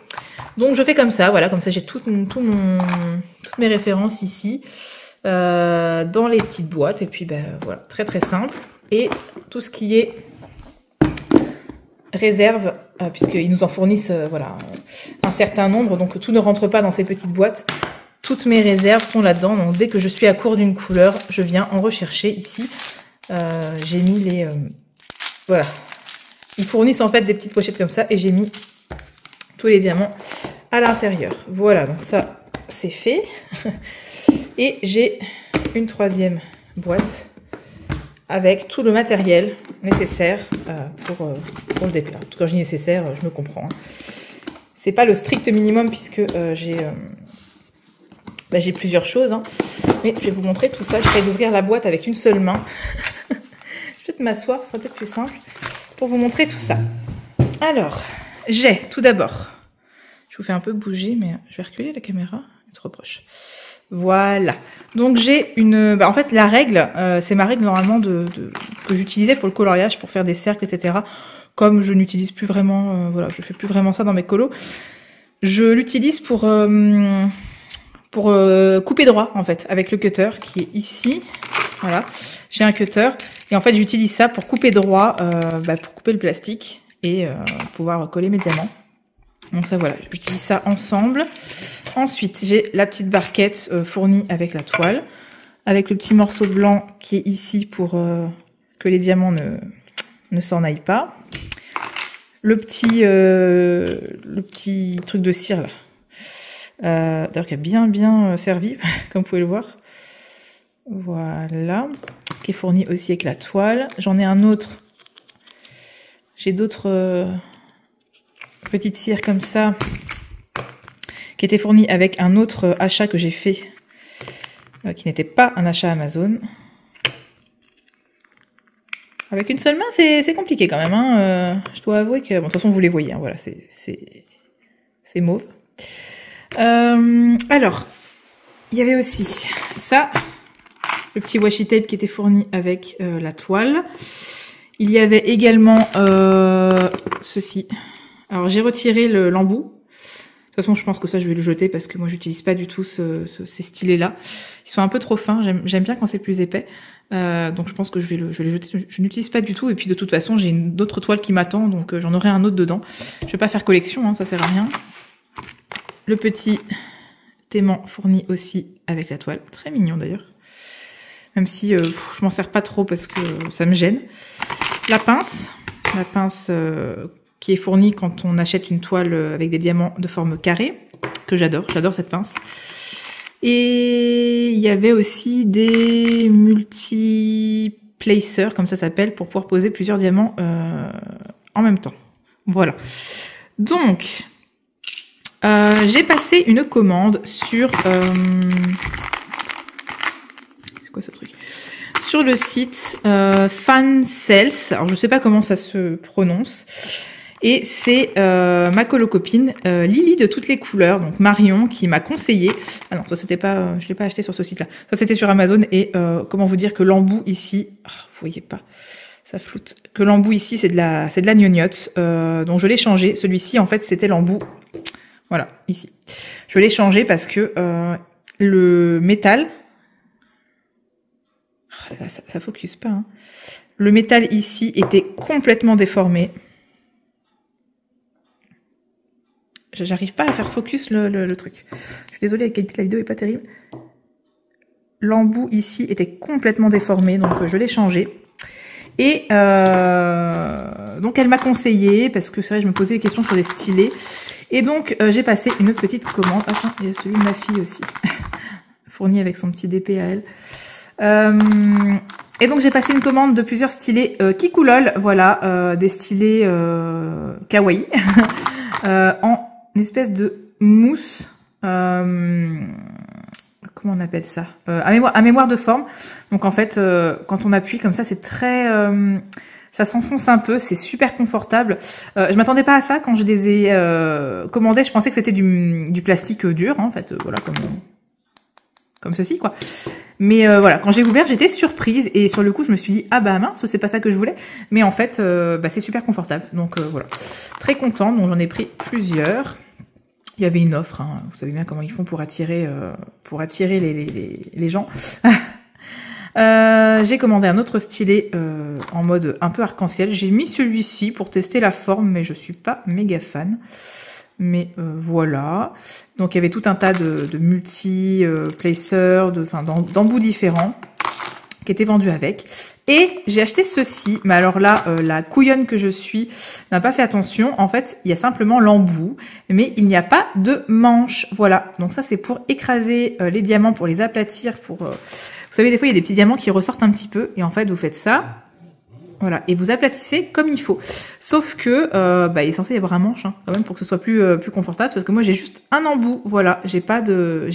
Donc je fais comme ça, voilà, comme ça j'ai toutes mes références ici, dans les petites boîtes, et puis voilà, très très simple. Et tout ce qui est réserve, puisqu'ils nous en fournissent voilà, un certain nombre, donc tout ne rentre pas dans ces petites boîtes. Toutes mes réserves sont là-dedans, donc dès que je suis à court d'une couleur, je viens en rechercher ici. J'ai mis les... voilà. Ils fournissent en fait des petites pochettes comme ça, et j'ai mis tous les diamants à l'intérieur. Voilà, donc ça, c'est fait. Et j'ai une troisième boîte avec tout le matériel nécessaire pour le DP. En tout cas, je dis nécessaire, je me comprends. Hein. C'est pas le strict minimum puisque j'ai plusieurs choses. Hein. Mais je vais vous montrer tout ça. J'essaie d'ouvrir la boîte avec une seule main. Je vais peut-être m'asseoir, ça sera peut-être plus simple pour vous montrer tout ça. Alors, j'ai tout d'abord, je vous fais un peu bouger, mais je vais reculer la caméra, trop proche. Voilà, donc j'ai une... en fait la règle, c'est ma règle normalement que j'utilisais pour le coloriage, pour faire des cercles, etc. Comme je n'utilise plus vraiment, voilà, je fais plus vraiment ça dans mes colos. Je l'utilise pour couper droit en fait, avec le cutter qui est ici. Voilà, j'ai un cutter, et en fait j'utilise ça pour couper droit, pour couper le plastique, et pouvoir coller mes diamants. Donc ça voilà, j'utilise ça ensemble. Ensuite, j'ai la petite barquette fournie avec la toile, avec le petit morceau blanc qui est ici pour que les diamants ne s'en aillent pas. Le petit truc de cire là, d'ailleurs qui a bien servi, comme vous pouvez le voir. Voilà, qui est fourni aussi avec la toile. J'en ai un autre. J'ai d'autres petites cires comme ça, qui étaient fournies avec un autre achat que j'ai fait, qui n'était pas un achat Amazon. Avec une seule main, c'est compliqué quand même. Hein. Je dois avouer que... Bon, de toute façon, vous les voyez. Hein, voilà, c'est mauve. Alors, il y avait aussi ça, le petit washi tape qui était fourni avec la toile. Il y avait également ceci. Alors, j'ai retiré l'embout. De toute façon, je pense que ça, je vais le jeter parce que moi, j'utilise pas du tout ces stylets-là. Ils sont un peu trop fins. J'aime bien quand c'est plus épais. Donc, je pense que je vais les jeter. Je n'utilise pas du tout. Et puis, de toute façon, j'ai une autre toile qui m'attend. Donc, j'en aurai un autre dedans. Je vais pas faire collection. Hein, ça sert à rien. Le petit aimant fourni aussi avec la toile. Très mignon, d'ailleurs. Même si je m'en sers pas trop parce que ça me gêne. La pince qui est fournie quand on achète une toile avec des diamants de forme carrée, que j'adore cette pince. Et il y avait aussi des multi-placers, comme ça s'appelle, pour pouvoir poser plusieurs diamants en même temps. Voilà. Donc, j'ai passé une commande sur... c'est quoi ce truc ? Sur le site Fansales. Alors, je sais pas comment ça se prononce. Et c'est ma colocopine Lily de toutes les couleurs, donc Marion, qui m'a conseillé. Ah non, ça c'était pas, je l'ai pas acheté sur ce site-là. Ça c'était sur Amazon. Et comment vous dire que l'embout ici, vous voyez pas, ça floute. Que l'embout ici c'est de la gnognotte. Donc je l'ai changé. Celui-ci en fait c'était l'embout. Voilà, ici. Je l'ai changé parce que le métal, oh là, ça focus pas. Hein. Le métal ici était complètement déformé. J'arrive pas à faire focus le truc. Je suis désolée, la qualité de la vidéo est pas terrible. L'embout ici était complètement déformé, donc je l'ai changé. Et donc elle m'a conseillé, parce que c'est vrai, je me posais des questions sur les stylets. Et donc j'ai passé une petite commande. Ah tiens, il y a celui de ma fille aussi, fourni avec son petit DP à elle. Et donc j'ai passé une commande de plusieurs stylets Kikulol, voilà, des stylets kawaii, en une espèce de mousse, comment on appelle ça, à mémoire de forme. Donc en fait, quand on appuie comme ça, c'est très, ça s'enfonce un peu, c'est super confortable. Je m'attendais pas à ça quand je les ai commandés. Je pensais que c'était du plastique dur, hein, en fait, voilà, comme ceci, quoi. Mais voilà, quand j'ai ouvert, j'étais surprise et sur le coup, je me suis dit ah bah mince, c'est pas ça que je voulais. Mais en fait, bah, c'est super confortable. Donc voilà, très contente. Donc j'en ai pris plusieurs. Il y avait une offre, hein. Vous savez bien comment ils font pour attirer les gens. J'ai commandé un autre stylet en mode un peu arc-en-ciel. J'ai mis celui-ci pour tester la forme, mais je suis pas méga fan. Mais voilà. Donc il y avait tout un tas de multi-placers, d'embouts différents qui étaient vendus avec. Et j'ai acheté ceci. Mais alors là, la couillonne que je suis n'a pas fait attention. En fait, il y a simplement l'embout, mais il n'y a pas de manche. Voilà. Donc ça, c'est pour écraser les diamants, pour les aplatir. Vous savez, des fois, il y a des petits diamants qui ressortent un petit peu. Et en fait, vous faites ça. Voilà, et vous aplatissez comme il faut. Sauf que bah, il est censé y avoir un manche, hein, quand même, pour que ce soit plus confortable. Sauf que moi j'ai juste un embout, voilà, j'ai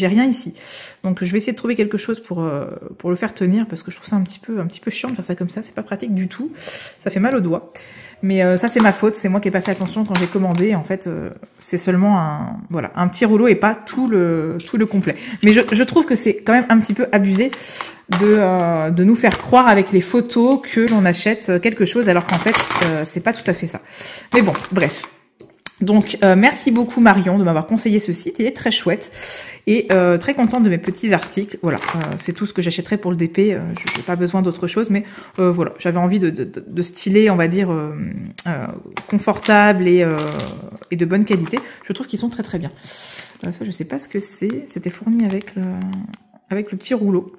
rien ici. Donc je vais essayer de trouver quelque chose pour le faire tenir, parce que je trouve ça un petit peu chiant de faire ça comme ça. C'est pas pratique du tout. Ça fait mal aux doigts. Mais ça c'est ma faute, c'est moi qui ai pas fait attention quand j'ai commandé. En fait, c'est seulement un petit rouleau et pas tout le complet. Mais je trouve que c'est quand même un petit peu abusé de nous faire croire avec les photos que l'on achète quelque chose alors qu'en fait c'est pas tout à fait ça. Mais bon, bref. Donc merci beaucoup Marion de m'avoir conseillé ce site, il est très chouette et très contente de mes petits articles. Voilà, c'est tout ce que j'achèterai pour le DP, je n'ai pas besoin d'autre chose, mais voilà, j'avais envie de styler, on va dire, confortable et de bonne qualité. Je trouve qu'ils sont très très bien. Ça je sais pas ce que c'est, c'était fourni avec le petit rouleau.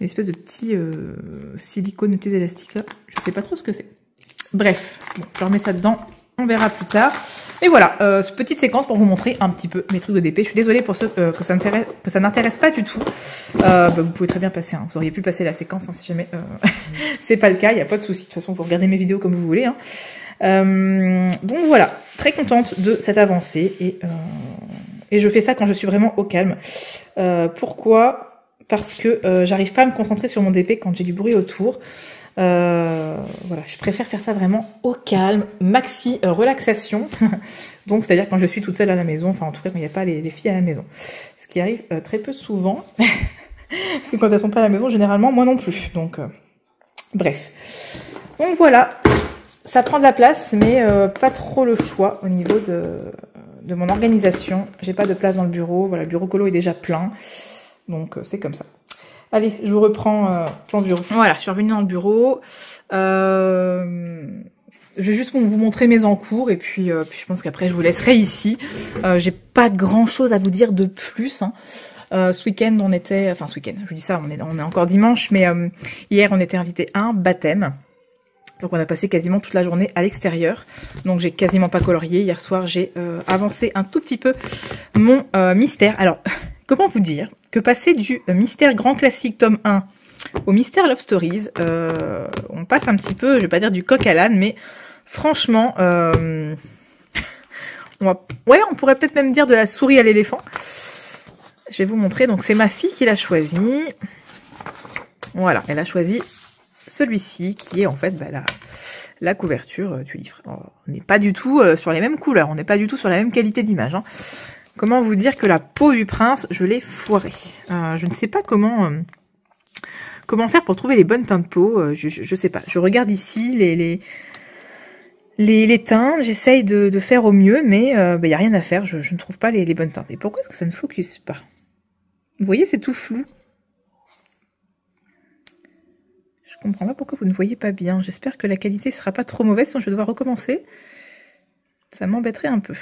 Une espèce de petit silicone, petits élastiques là. Je sais pas trop ce que c'est. Bref, bon, je remets ça dedans. On verra plus tard. Et voilà, petite séquence pour vous montrer un petit peu mes trucs de DP. Je suis désolée pour ceux que ça n'intéresse pas du tout. Vous pouvez très bien passer, hein. Vous auriez pu passer la séquence, hein, si jamais c'est pas le cas, il n'y a pas de souci. De toute façon, vous regardez mes vidéos comme vous voulez. Hein. Donc voilà, très contente de cette avancée. Et je fais ça quand je suis vraiment au calme. Pourquoi ? Parce que j'arrive pas à me concentrer sur mon DP quand j'ai du bruit autour. Voilà, je préfère faire ça vraiment au calme, maxi relaxation. Donc c'est-à-dire quand je suis toute seule à la maison, enfin en tout cas quand il n'y a pas les filles à la maison. Ce qui arrive très peu souvent. Parce que quand elles sont pas à la maison, généralement moi non plus. Donc bref. Donc voilà, ça prend de la place, mais pas trop le choix au niveau de mon organisation. J'ai pas de place dans le bureau. Voilà, le bureau colo est déjà plein. Donc c'est comme ça. Allez, je vous reprends dans le bureau. Voilà, je suis revenue dans le bureau. Je vais juste vous montrer mes encours et puis je pense qu'après je vous laisserai ici. J'ai pas grand chose à vous dire de plus. Hein. Ce week-end on était, enfin ce week-end, je vous dis ça, on est encore dimanche, mais hier on était invité à un baptême. Donc on a passé quasiment toute la journée à l'extérieur. Donc j'ai quasiment pas colorié. Hier soir j'ai avancé un tout petit peu mon mystère. Alors comment vous dire que passer du mystère grand classique tome 1 au mystère Love Stories, on passe un petit peu, je vais pas dire du coq à l'âne, mais franchement, on pourrait peut-être même dire de la souris à l'éléphant. Je vais vous montrer, donc c'est ma fille qui l'a choisi. Voilà, elle a choisi celui-ci qui est en fait la couverture du livre. Alors, on n'est pas du tout sur les mêmes couleurs, on n'est pas du tout sur la même qualité d'image. Hein. Comment vous dire que la peau du prince, je l'ai foirée. Je ne sais pas comment faire pour trouver les bonnes teintes de peau. Je sais pas. Je regarde ici les teintes. J'essaye de faire au mieux, mais y a rien à faire. Je ne trouve pas les bonnes teintes. Et pourquoi est-ce que ça ne focus pas? Vous voyez, c'est tout flou. Je comprends pas pourquoi vous ne voyez pas bien. J'espère que la qualité ne sera pas trop mauvaise, sinon je vais devoir recommencer. Ça m'embêterait un peu.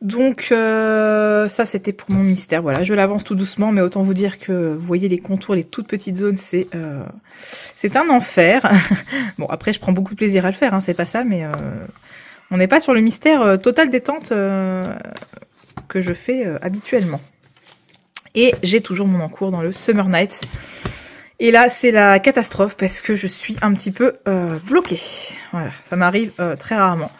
Donc ça c'était pour mon mystère, voilà, je l'avance tout doucement, mais autant vous dire que vous voyez les contours, les toutes petites zones, c'est un enfer. Bon après je prends beaucoup de plaisir à le faire, hein, c'est pas ça, mais on n'est pas sur le mystère total détente que je fais habituellement. Et j'ai toujours mon encours dans le Summer Nights. Et là c'est la catastrophe parce que je suis un petit peu bloquée. Voilà, ça m'arrive très rarement,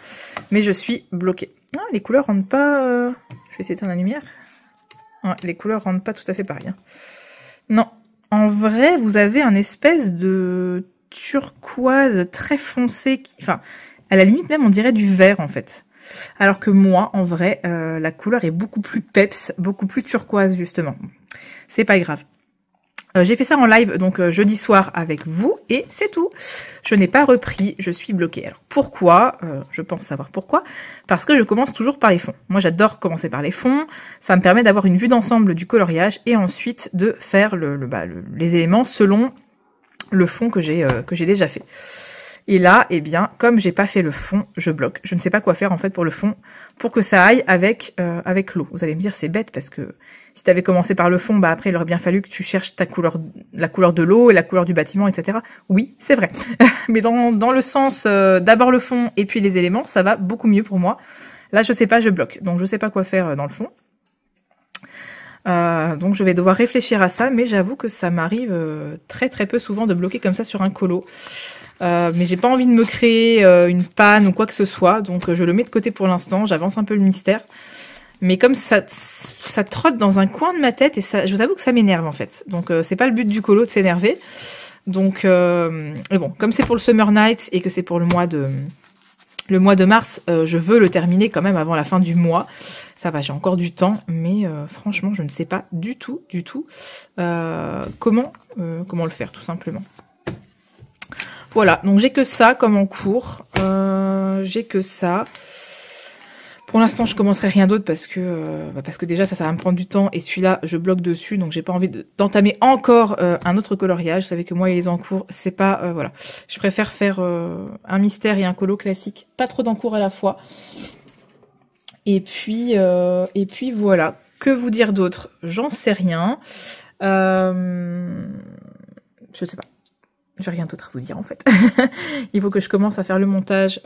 mais je suis bloquée. Ah, les couleurs rendent pas... Je vais essayer d'éteindre la lumière. Ouais, les couleurs rendent pas tout à fait pareil. Hein. Non, en vrai, vous avez un espèce de turquoise très foncé. Enfin, à la limite même, on dirait du vert, en fait. Alors que moi, en vrai, la couleur est beaucoup plus peps, beaucoup plus turquoise, justement. C'est pas grave. J'ai fait ça en live, donc jeudi soir avec vous, et c'est tout. Je n'ai pas repris, je suis bloquée. Alors pourquoi? Je pense savoir pourquoi. Parce que je commence toujours par les fonds. Moi j'adore commencer par les fonds, ça me permet d'avoir une vue d'ensemble du coloriage, et ensuite de faire les éléments selon le fond que j'ai déjà fait. Et là, eh bien, comme j'ai pas fait le fond, je bloque. Je ne sais pas quoi faire en fait pour le fond, pour que ça aille avec l'eau. Vous allez me dire c'est bête parce que si tu avais commencé par le fond, bah après il aurait bien fallu que tu cherches ta couleur, la couleur de l'eau et la couleur du bâtiment, etc. Oui, c'est vrai. Mais dans le sens d'abord le fond et puis les éléments, ça va beaucoup mieux pour moi. Là, je sais pas, je bloque. Donc je sais pas quoi faire dans le fond. Donc je vais devoir réfléchir à ça, mais j'avoue que ça m'arrive très très peu souvent de bloquer comme ça sur un colo. Mais j'ai pas envie de me créer une panne ou quoi que ce soit, donc je le mets de côté pour l'instant, j'avance un peu le mystère. Mais comme ça trotte dans un coin de ma tête, et ça, je vous avoue que ça m'énerve en fait. Donc c'est pas le but du colo de s'énerver. Donc mais bon, comme c'est pour le Summer Night et que c'est pour le mois de mars, je veux le terminer quand même avant la fin du mois. Ça va, j'ai encore du temps, mais franchement, je ne sais pas du tout comment le faire, tout simplement. Voilà, donc j'ai que ça comme en cours. J'ai que ça. Pour l'instant, je commencerai rien d'autre parce que déjà ça va me prendre du temps et celui-là, je bloque dessus, donc j'ai pas envie d'entamer encore un autre coloriage. Vous savez que moi et les encours, c'est pas voilà. Je préfère faire un mystère et un colo classique, pas trop d'encours à la fois. Et puis voilà. Que vous dire d'autre? J'en sais rien. Je sais pas. j'ai rien d'autre à vous dire en fait. Il faut que je commence à faire le montage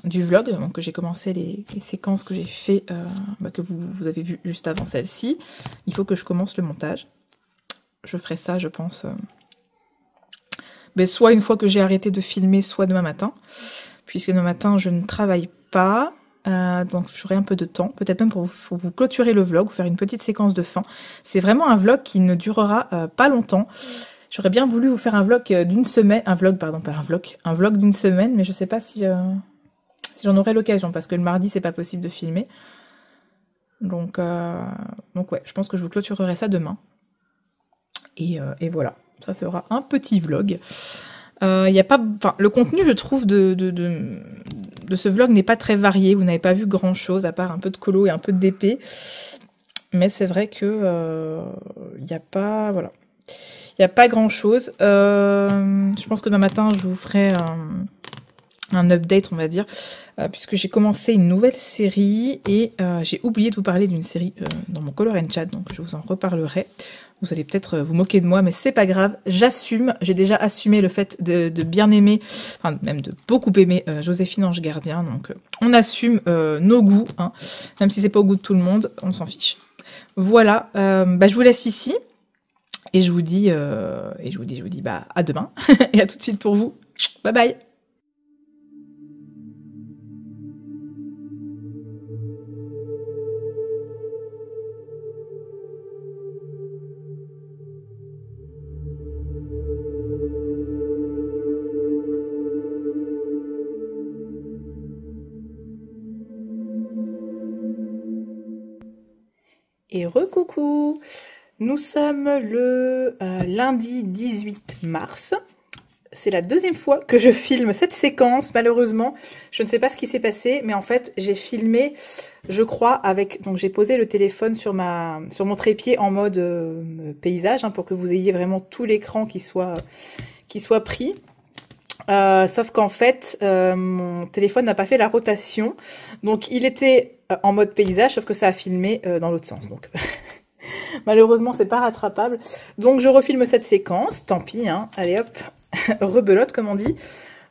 du vlog. Donc j'ai commencé les séquences que j'ai fait, que vous avez vu juste avant celle-ci. Il faut que je commence le montage. Je ferai ça, je pense, soit une fois que j'ai arrêté de filmer, soit demain matin. Puisque demain matin, je ne travaille pas. Donc j'aurai un peu de temps, peut-être même pour vous clôturer le vlog, ou faire une petite séquence de fin. C'est vraiment un vlog qui ne durera pas longtemps. J'aurais bien voulu vous faire un vlog d'une semaine, un vlog d'une semaine, mais je sais pas si j'en aurai l'occasion, parce que le mardi c'est pas possible de filmer. Donc ouais, je pense que je vous clôturerai ça demain. Et voilà, ça fera un petit vlog. Y a pas, le contenu, je trouve, de ce vlog n'est pas très varié. Vous n'avez pas vu grand chose, à part un peu de colo et un peu de DP. Mais c'est vrai que y a pas, voilà. Il n'y a pas grand chose. Je pense que demain matin, je vous ferai un update, on va dire, puisque j'ai commencé une nouvelle série et j'ai oublié de vous parler d'une série dans mon Color and Chat, donc je vous en reparlerai. Vous allez peut-être vous moquer de moi, mais c'est pas grave, j'assume. J'ai déjà assumé le fait de bien aimer, enfin même de beaucoup aimer Joséphine Ange Gardien, donc on assume nos goûts, hein, même si c'est pas au goût de tout le monde, on s'en fiche. Voilà, je vous laisse ici. Et je vous dis à demain et à tout de suite pour vous. Bye bye. Et recoucou. Nous sommes le lundi 18 mars. C'est la deuxième fois que je filme cette séquence, malheureusement. Je ne sais pas ce qui s'est passé, mais en fait, j'ai filmé, je crois, avec... Donc, j'ai posé le téléphone sur mon trépied en mode paysage, hein, pour que vous ayez vraiment tout l'écran qui soit pris. Sauf qu'en fait, mon téléphone n'a pas fait la rotation. Donc, il était en mode paysage, sauf que ça a filmé dans l'autre sens. Donc... Malheureusement, c'est pas rattrapable. Donc, je refilme cette séquence. Tant pis, hein. Allez hop, rebelote, comme on dit.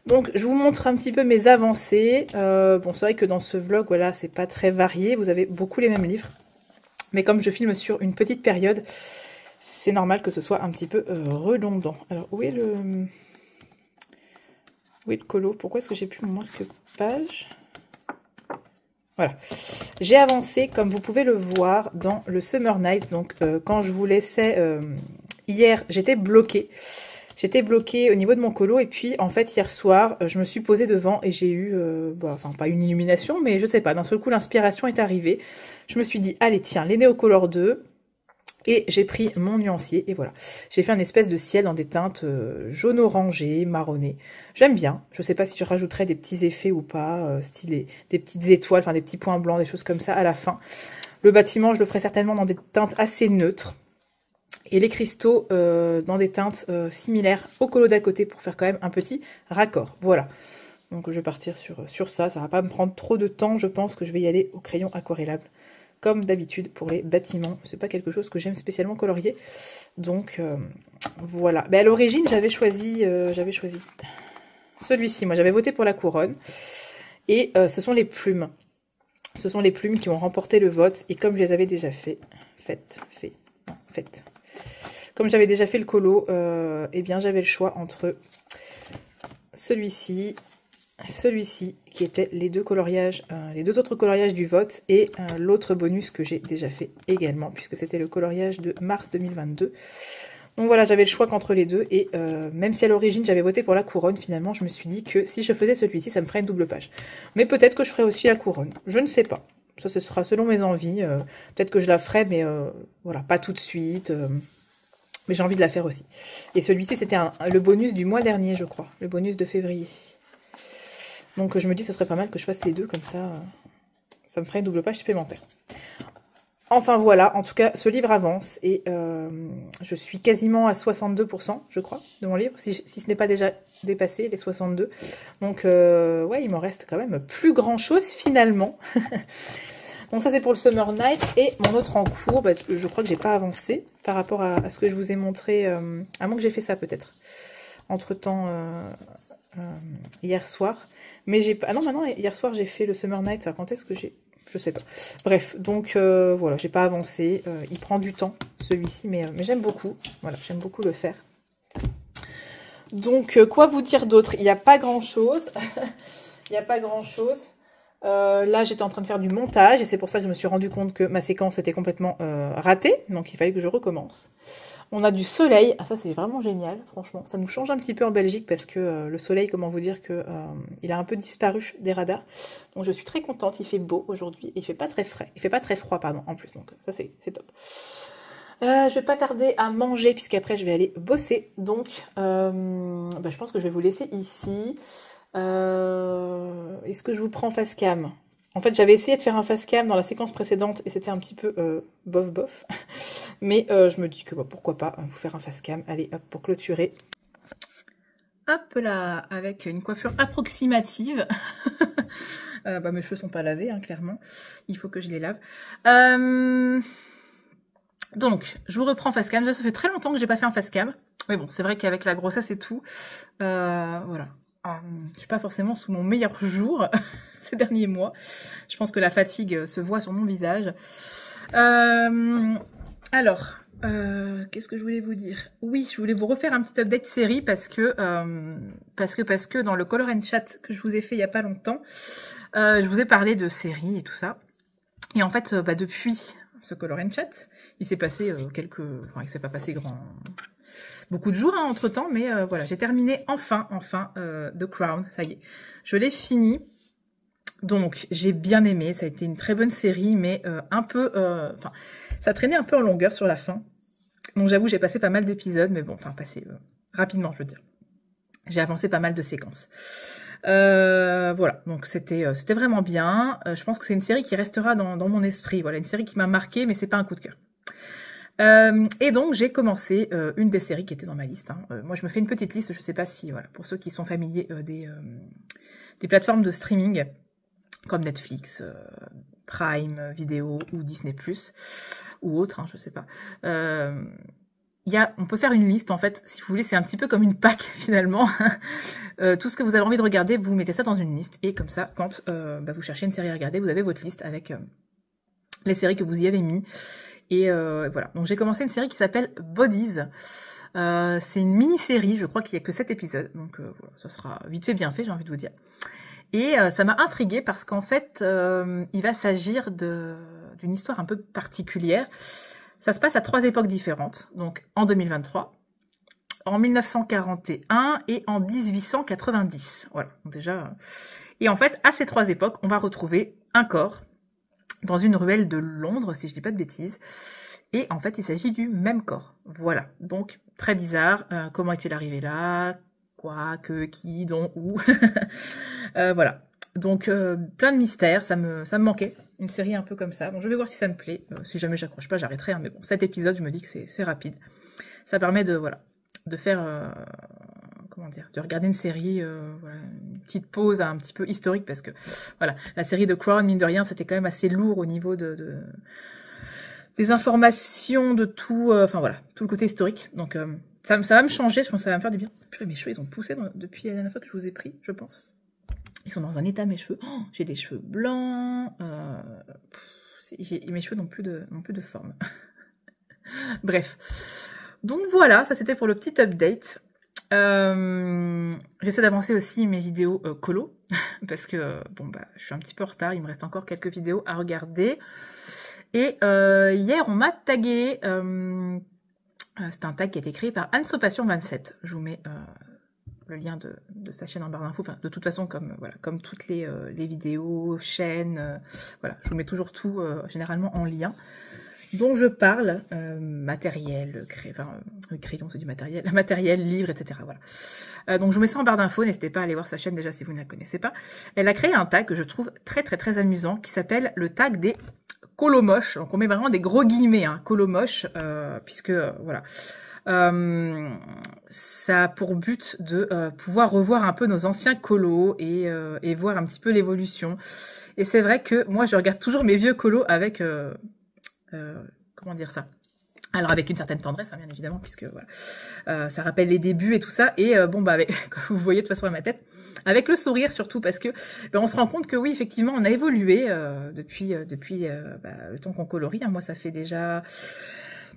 Donc, je vous montre un petit peu mes avancées. Bon, c'est vrai que dans ce vlog, voilà, c'est pas très varié. Vous avez beaucoup les mêmes livres. Mais comme je filme sur une petite période, c'est normal que ce soit un petit peu redondant. Alors, où est le colo? Pourquoi est-ce que j'ai plus mon marque-page? Voilà, j'ai avancé comme vous pouvez le voir dans le Summer Night. Donc quand je vous laissais hier, j'étais bloquée. J'étais bloquée au niveau de mon colo et puis en fait hier soir, je me suis posée devant et j'ai eu, enfin pas une illumination, mais je sais pas, d'un seul coup l'inspiration est arrivée. Je me suis dit, allez tiens, les Neocolor 2. Et j'ai pris mon nuancier, et voilà. J'ai fait un espèce de ciel dans des teintes jaune orangé, marronné. J'aime bien. Je sais pas si je rajouterai des petits effets ou pas, style des petites étoiles, enfin des petits points blancs, des choses comme ça à la fin. Le bâtiment, je le ferai certainement dans des teintes assez neutres. Et les cristaux dans des teintes similaires au colo d'à côté pour faire quand même un petit raccord. Voilà. Donc je vais partir sur ça. Ça va pas me prendre trop de temps. Je pense que je vais y aller au crayon aquarellable. Comme d'habitude pour les bâtiments, c'est pas quelque chose que j'aime spécialement colorier, donc voilà. À l'origine j'avais choisi celui-ci, moi j'avais voté pour la couronne, et ce sont les plumes qui ont remporté le vote, et comme je les avais déjà comme j'avais déjà fait le colo, eh bien j'avais le choix entre celui-ci qui étaient les deux coloriages, les deux autres coloriages du vote, et l'autre bonus que j'ai déjà fait également, puisque c'était le coloriage de mars 2022. Donc voilà, j'avais le choix qu'entre les deux, et même si à l'origine j'avais voté pour la couronne, finalement je me suis dit que si je faisais celui-ci, ça me ferait une double page. Mais peut-être que je ferais aussi la couronne, je ne sais pas. Ça, ce sera selon mes envies, peut-être que je la ferai, mais voilà, pas tout de suite, mais j'ai envie de la faire aussi. Et celui-ci, c'était le bonus du mois dernier, je crois, le bonus de février. Donc je me dis que ce serait pas mal que je fasse les deux, comme ça, ça me ferait une double page supplémentaire. Enfin voilà, en tout cas, ce livre avance et je suis quasiment à 62%, je crois, de mon livre, si ce n'est pas déjà dépassé, les 62. Donc ouais, il m'en reste quand même plus grand chose finalement. Donc ça c'est pour le Summer Night, et mon autre en cours, je crois que j'ai pas avancé par rapport à ce que je vous ai montré, à moins que j'ai fait ça peut-être. entre-temps hier soir. Mais j'ai pas... Ah non, maintenant, hier soir, j'ai fait le Summer Night. Ça, quand est-ce que j'ai... Je sais pas. Bref, donc voilà, j'ai pas avancé. Il prend du temps, celui-ci, mais j'aime beaucoup. Voilà, j'aime beaucoup le faire. Donc, quoi vous dire d'autre? Il n'y a pas grand-chose. Il n'y a pas grand-chose. Là, j'étais en train de faire du montage et c'est pour ça que je me suis rendu compte que ma séquence était complètement ratée. Donc, il fallait que je recommence. On a du soleil. Ah, ça, c'est vraiment génial, franchement. Ça nous change un petit peu en Belgique parce que le soleil, comment vous dire que il a un peu disparu des radars. Donc, je suis très contente. Il fait beau aujourd'hui. Il fait pas très frais. Il fait pas très froid, pardon, en plus. Donc, ça, c'est top. Je vais pas tarder à manger puisqu'après, je vais aller bosser. Donc, je pense que je vais vous laisser ici. Est-ce que je vous prends face cam? En fait, j'avais essayé de faire un face cam dans la séquence précédente et c'était un petit peu bof bof. Mais je me dis que pourquoi pas vous faire un face cam. Allez, hop, pour clôturer. Hop là, avec une coiffure approximative. Mes cheveux sont pas lavés, hein, clairement. Il faut que je les lave. Donc, je vous reprends face cam. Ça fait très longtemps que j'ai pas fait un face cam. Mais bon, c'est vrai qu'avec la grossesse et tout, voilà. Je suis pas forcément sous mon meilleur jour ces derniers mois. Je pense que la fatigue se voit sur mon visage. Alors, qu'est-ce que je voulais vous dire? Oui, je voulais vous refaire un petit update série parce que dans le Color and Chat que je vous ai fait il y a pas longtemps, je vous ai parlé de séries et tout ça. Et en fait, depuis ce Color and Chat, il s'est passé il s'est pas passé beaucoup de jours entre temps, mais voilà, j'ai terminé enfin The Crown, ça y est, je l'ai fini. Donc j'ai bien aimé, ça a été une très bonne série, mais ça traînait un peu en longueur sur la fin. Donc j'avoue, j'ai passé pas mal d'épisodes, mais bon, rapidement, je veux dire. J'ai avancé pas mal de séquences. Voilà, donc c'était vraiment bien. Je pense que c'est une série qui restera dans mon esprit. Voilà, une série qui m'a marquée, mais c'est pas un coup de cœur. Et donc j'ai commencé une des séries qui était dans ma liste. Moi je me fais une petite liste, je sais pas si, voilà, pour ceux qui sont familiers des plateformes de streaming comme Netflix, Prime Video ou Disney+, ou autre, je sais pas. On peut faire une liste en fait, si vous voulez, c'est un petit peu comme une PAC finalement. Tout ce que vous avez envie de regarder, vous mettez ça dans une liste et comme ça, quand vous cherchez une série à regarder, vous avez votre liste avec les séries que vous y avez mis. Et voilà, donc j'ai commencé une série qui s'appelle Bodies. C'est une mini-série, je crois qu'il n'y a que 7 épisodes, donc voilà, ça sera vite fait bien fait, j'ai envie de vous dire. Et ça m'a intriguée parce qu'en fait, il va s'agir d'une histoire un peu particulière. Ça se passe à 3 époques différentes, donc en 2023, en 1941 et en 1890. Voilà, donc déjà... Et en fait, à ces 3 époques, on va retrouver un corps dans une ruelle de Londres, si je dis pas de bêtises. Et en fait, il s'agit du même corps. Voilà, donc très bizarre. Comment est-il arrivé là? Quoi, que, qui, dont, où. Voilà. Donc, plein de mystères, ça me manquait. Une série un peu comme ça. Donc, je vais voir si ça me plaît. Si jamais j'accroche pas, j'arrêterai. Mais bon, cet épisode, je me dis que c'est rapide. Ça permet de faire... comment dire, de regarder une série, voilà, une petite pause un petit peu historique, parce que, voilà, la série de Crown, mine de rien, c'était quand même assez lourd au niveau des informations, de tout, voilà, tout le côté historique. Donc, ça va me changer, je pense que ça va me faire du bien. Purée, mes cheveux, ils ont poussé depuis la dernière fois que je vous ai pris, je pense. Ils sont dans un état, mes cheveux. Oh, j'ai des cheveux blancs. Mes cheveux n'ont plus de forme. Bref. Donc voilà, ça c'était pour le petit update. J'essaie d'avancer aussi mes vidéos colo. Parce que, je suis un petit peu en retard. Il me reste encore quelques vidéos à regarder. Et hier, on m'a tagué. C'est un tag qui a été créé par AnneSopassion27. Je vous mets... le lien de sa chaîne en barre d'infos, enfin de toute façon comme toutes les vidéos, chaînes, voilà, je vous mets toujours tout généralement en lien, dont je parle, matériel, crayon c'est du matériel, livre, etc. Voilà. Donc je vous mets ça en barre d'infos, n'hésitez pas à aller voir sa chaîne déjà si vous ne la connaissez pas. Elle a créé un tag que je trouve très très très amusant, qui s'appelle le tag des colomoches, donc on met vraiment des gros guillemets, colomoches, puisque voilà... ça a pour but de pouvoir revoir un peu nos anciens colos et voir un petit peu l'évolution. Et c'est vrai que moi, je regarde toujours mes vieux colos avec, comment dire ça, Alors avec une certaine tendresse, hein, bien évidemment, puisque voilà, ça rappelle les débuts et tout ça. Et bon, bah, comme vous voyez de toute façon à ma tête, avec le sourire surtout, parce que on se rend compte que oui, effectivement, on a évolué depuis le temps qu'on colorie. Hein. Moi, ça fait déjà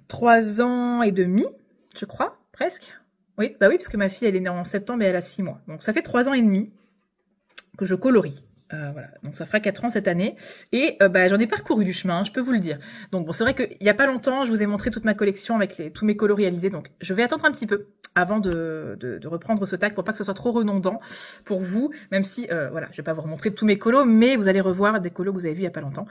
3 ans et demi, je crois, presque. Oui, bah oui, parce que ma fille, elle est née en septembre et elle a 6 mois. Donc ça fait 3 ans et demi que je colorie. Voilà, donc ça fera 4 ans cette année, et j'en ai parcouru du chemin, je peux vous le dire. Donc bon, c'est vrai qu'il y a pas longtemps, je vous ai montré toute ma collection avec tous mes colos réalisés, donc je vais attendre un petit peu avant de reprendre ce tag pour pas que ce soit trop redondant pour vous, même si, voilà, je vais pas vous remontrer tous mes colos, mais vous allez revoir des colos que vous avez vus il y a pas longtemps,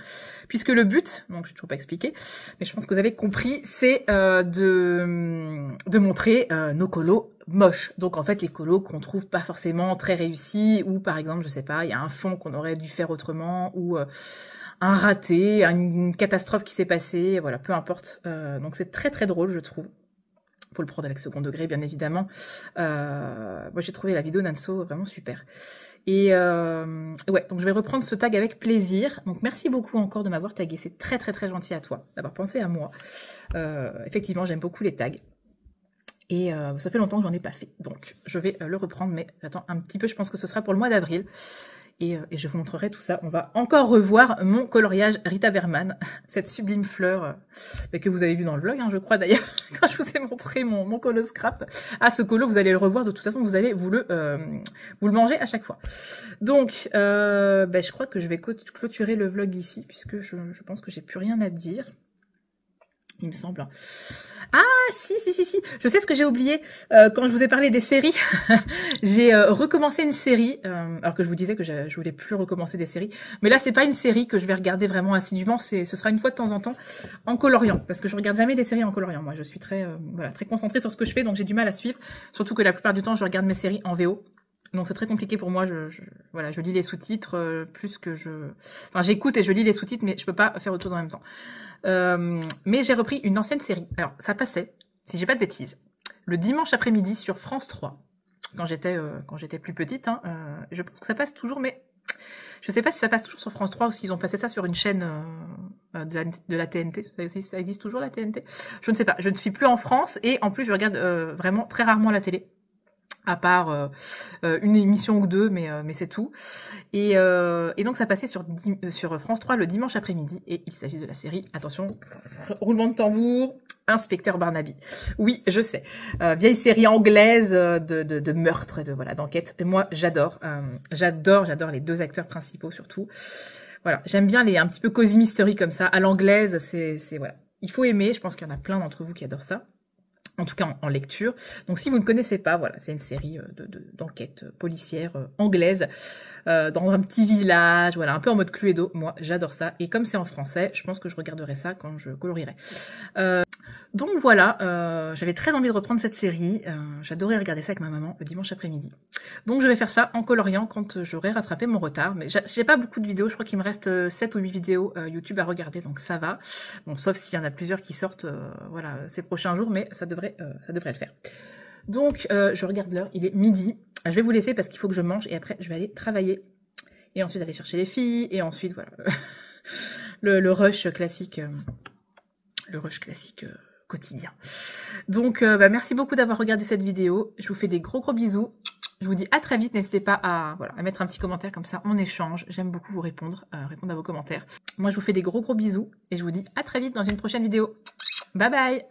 puisque le but, donc je n'ai toujours pas expliqué, mais je pense que vous avez compris, c'est de montrer nos colos moches. Donc en fait les colos qu'on trouve pas forcément très réussis, ou par exemple je sais pas, il y a un fond qu'on aurait dû faire autrement, ou un raté, une catastrophe qui s'est passée, voilà, peu importe. Donc c'est très très drôle, je trouve. Faut le prendre avec second degré, bien évidemment. Moi j'ai trouvé la vidéo d'Anso vraiment super. Et ouais, donc je vais reprendre ce tag avec plaisir. Donc merci beaucoup encore de m'avoir tagué, c'est très très très gentil à toi d'avoir pensé à moi. Effectivement j'aime beaucoup les tags. Et ça fait longtemps que j'en ai pas fait, donc je vais le reprendre, mais j'attends un petit peu, je pense que ce sera pour le mois d'avril, et je vous montrerai tout ça. On va encore revoir mon coloriage Rita Berman, cette sublime fleur que vous avez vu dans le vlog, hein, je crois d'ailleurs, quand je vous ai montré mon colo scrap. Ah, ce colo, vous allez le revoir, de toute façon, vous allez vous le manger à chaque fois. Donc, je crois que je vais clôturer le vlog ici, puisque je pense que j'ai plus rien à dire. Il me semble. Ah, si. Je sais ce que j'ai oublié. Quand je vous ai parlé des séries, j'ai recommencé une série. Alors que je vous disais que je voulais plus recommencer des séries. Mais là, c'est pas une série que je vais regarder vraiment assidûment. Ce sera une fois de temps en temps en coloriant. Parce que je regarde jamais des séries en coloriant. Moi, je suis très concentrée sur ce que je fais. Donc, j'ai du mal à suivre. Surtout que la plupart du temps, je regarde mes séries en VO. Donc c'est très compliqué pour moi, je lis les sous-titres plus que Enfin, j'écoute et je lis les sous-titres, mais je peux pas faire autre chose en même temps. Mais j'ai repris une ancienne série. Alors, ça passait, si j'ai pas de bêtises, le dimanche après-midi sur France 3, quand j'étais plus petite. Hein, je pense que ça passe toujours, mais je sais pas si ça passe toujours sur France 3 ou s'ils ont passé ça sur une chaîne de la TNT. Ça existe toujours, la TNT? Je ne sais pas, je ne suis plus en France, et en plus, je regarde vraiment très rarement la télé. À part une émission ou deux, mais c'est tout. Et donc ça passait sur France 3 le dimanche après-midi, et il s'agit de la série, attention, roulement de tambour, Inspecteur Barnaby. Oui, je sais, vieille série anglaise de meurtre et d'enquête. Et moi, j'adore les deux acteurs principaux surtout. Voilà, j'aime bien les un petit peu cosy mystery comme ça, à l'anglaise, c'est voilà. Il faut aimer, je pense qu'il y en a plein d'entre vous qui adorent ça. En tout cas en lecture. Donc si vous ne connaissez pas, voilà, c'est une série d'enquête policière anglaise dans un petit village, voilà, un peu en mode Cluedo. Moi, j'adore ça. Et comme c'est en français, je pense que je regarderai ça quand je colorierai. Donc voilà, j'avais très envie de reprendre cette série. J'adorais regarder ça avec ma maman le dimanche après-midi. Donc je vais faire ça en coloriant quand j'aurai rattrapé mon retard. Mais j'ai pas beaucoup de vidéos, je crois qu'il me reste 7 ou 8 vidéos YouTube à regarder, donc ça va. Bon, sauf s'il y en a plusieurs qui sortent voilà, ces prochains jours, mais ça devrait le faire. Donc je regarde l'heure, il est midi. Je vais vous laisser parce qu'il faut que je mange, et après je vais aller travailler. Et ensuite aller chercher les filles, et ensuite voilà, le rush classique. Quotidien. Donc merci beaucoup d'avoir regardé cette vidéo. Je vous fais des gros bisous. Je vous dis à très vite. N'hésitez pas à mettre un petit commentaire, comme ça on échange. J'aime beaucoup vous répondre à vos commentaires. Moi je vous fais des gros bisous, et je vous dis à très vite dans une prochaine vidéo. Bye bye.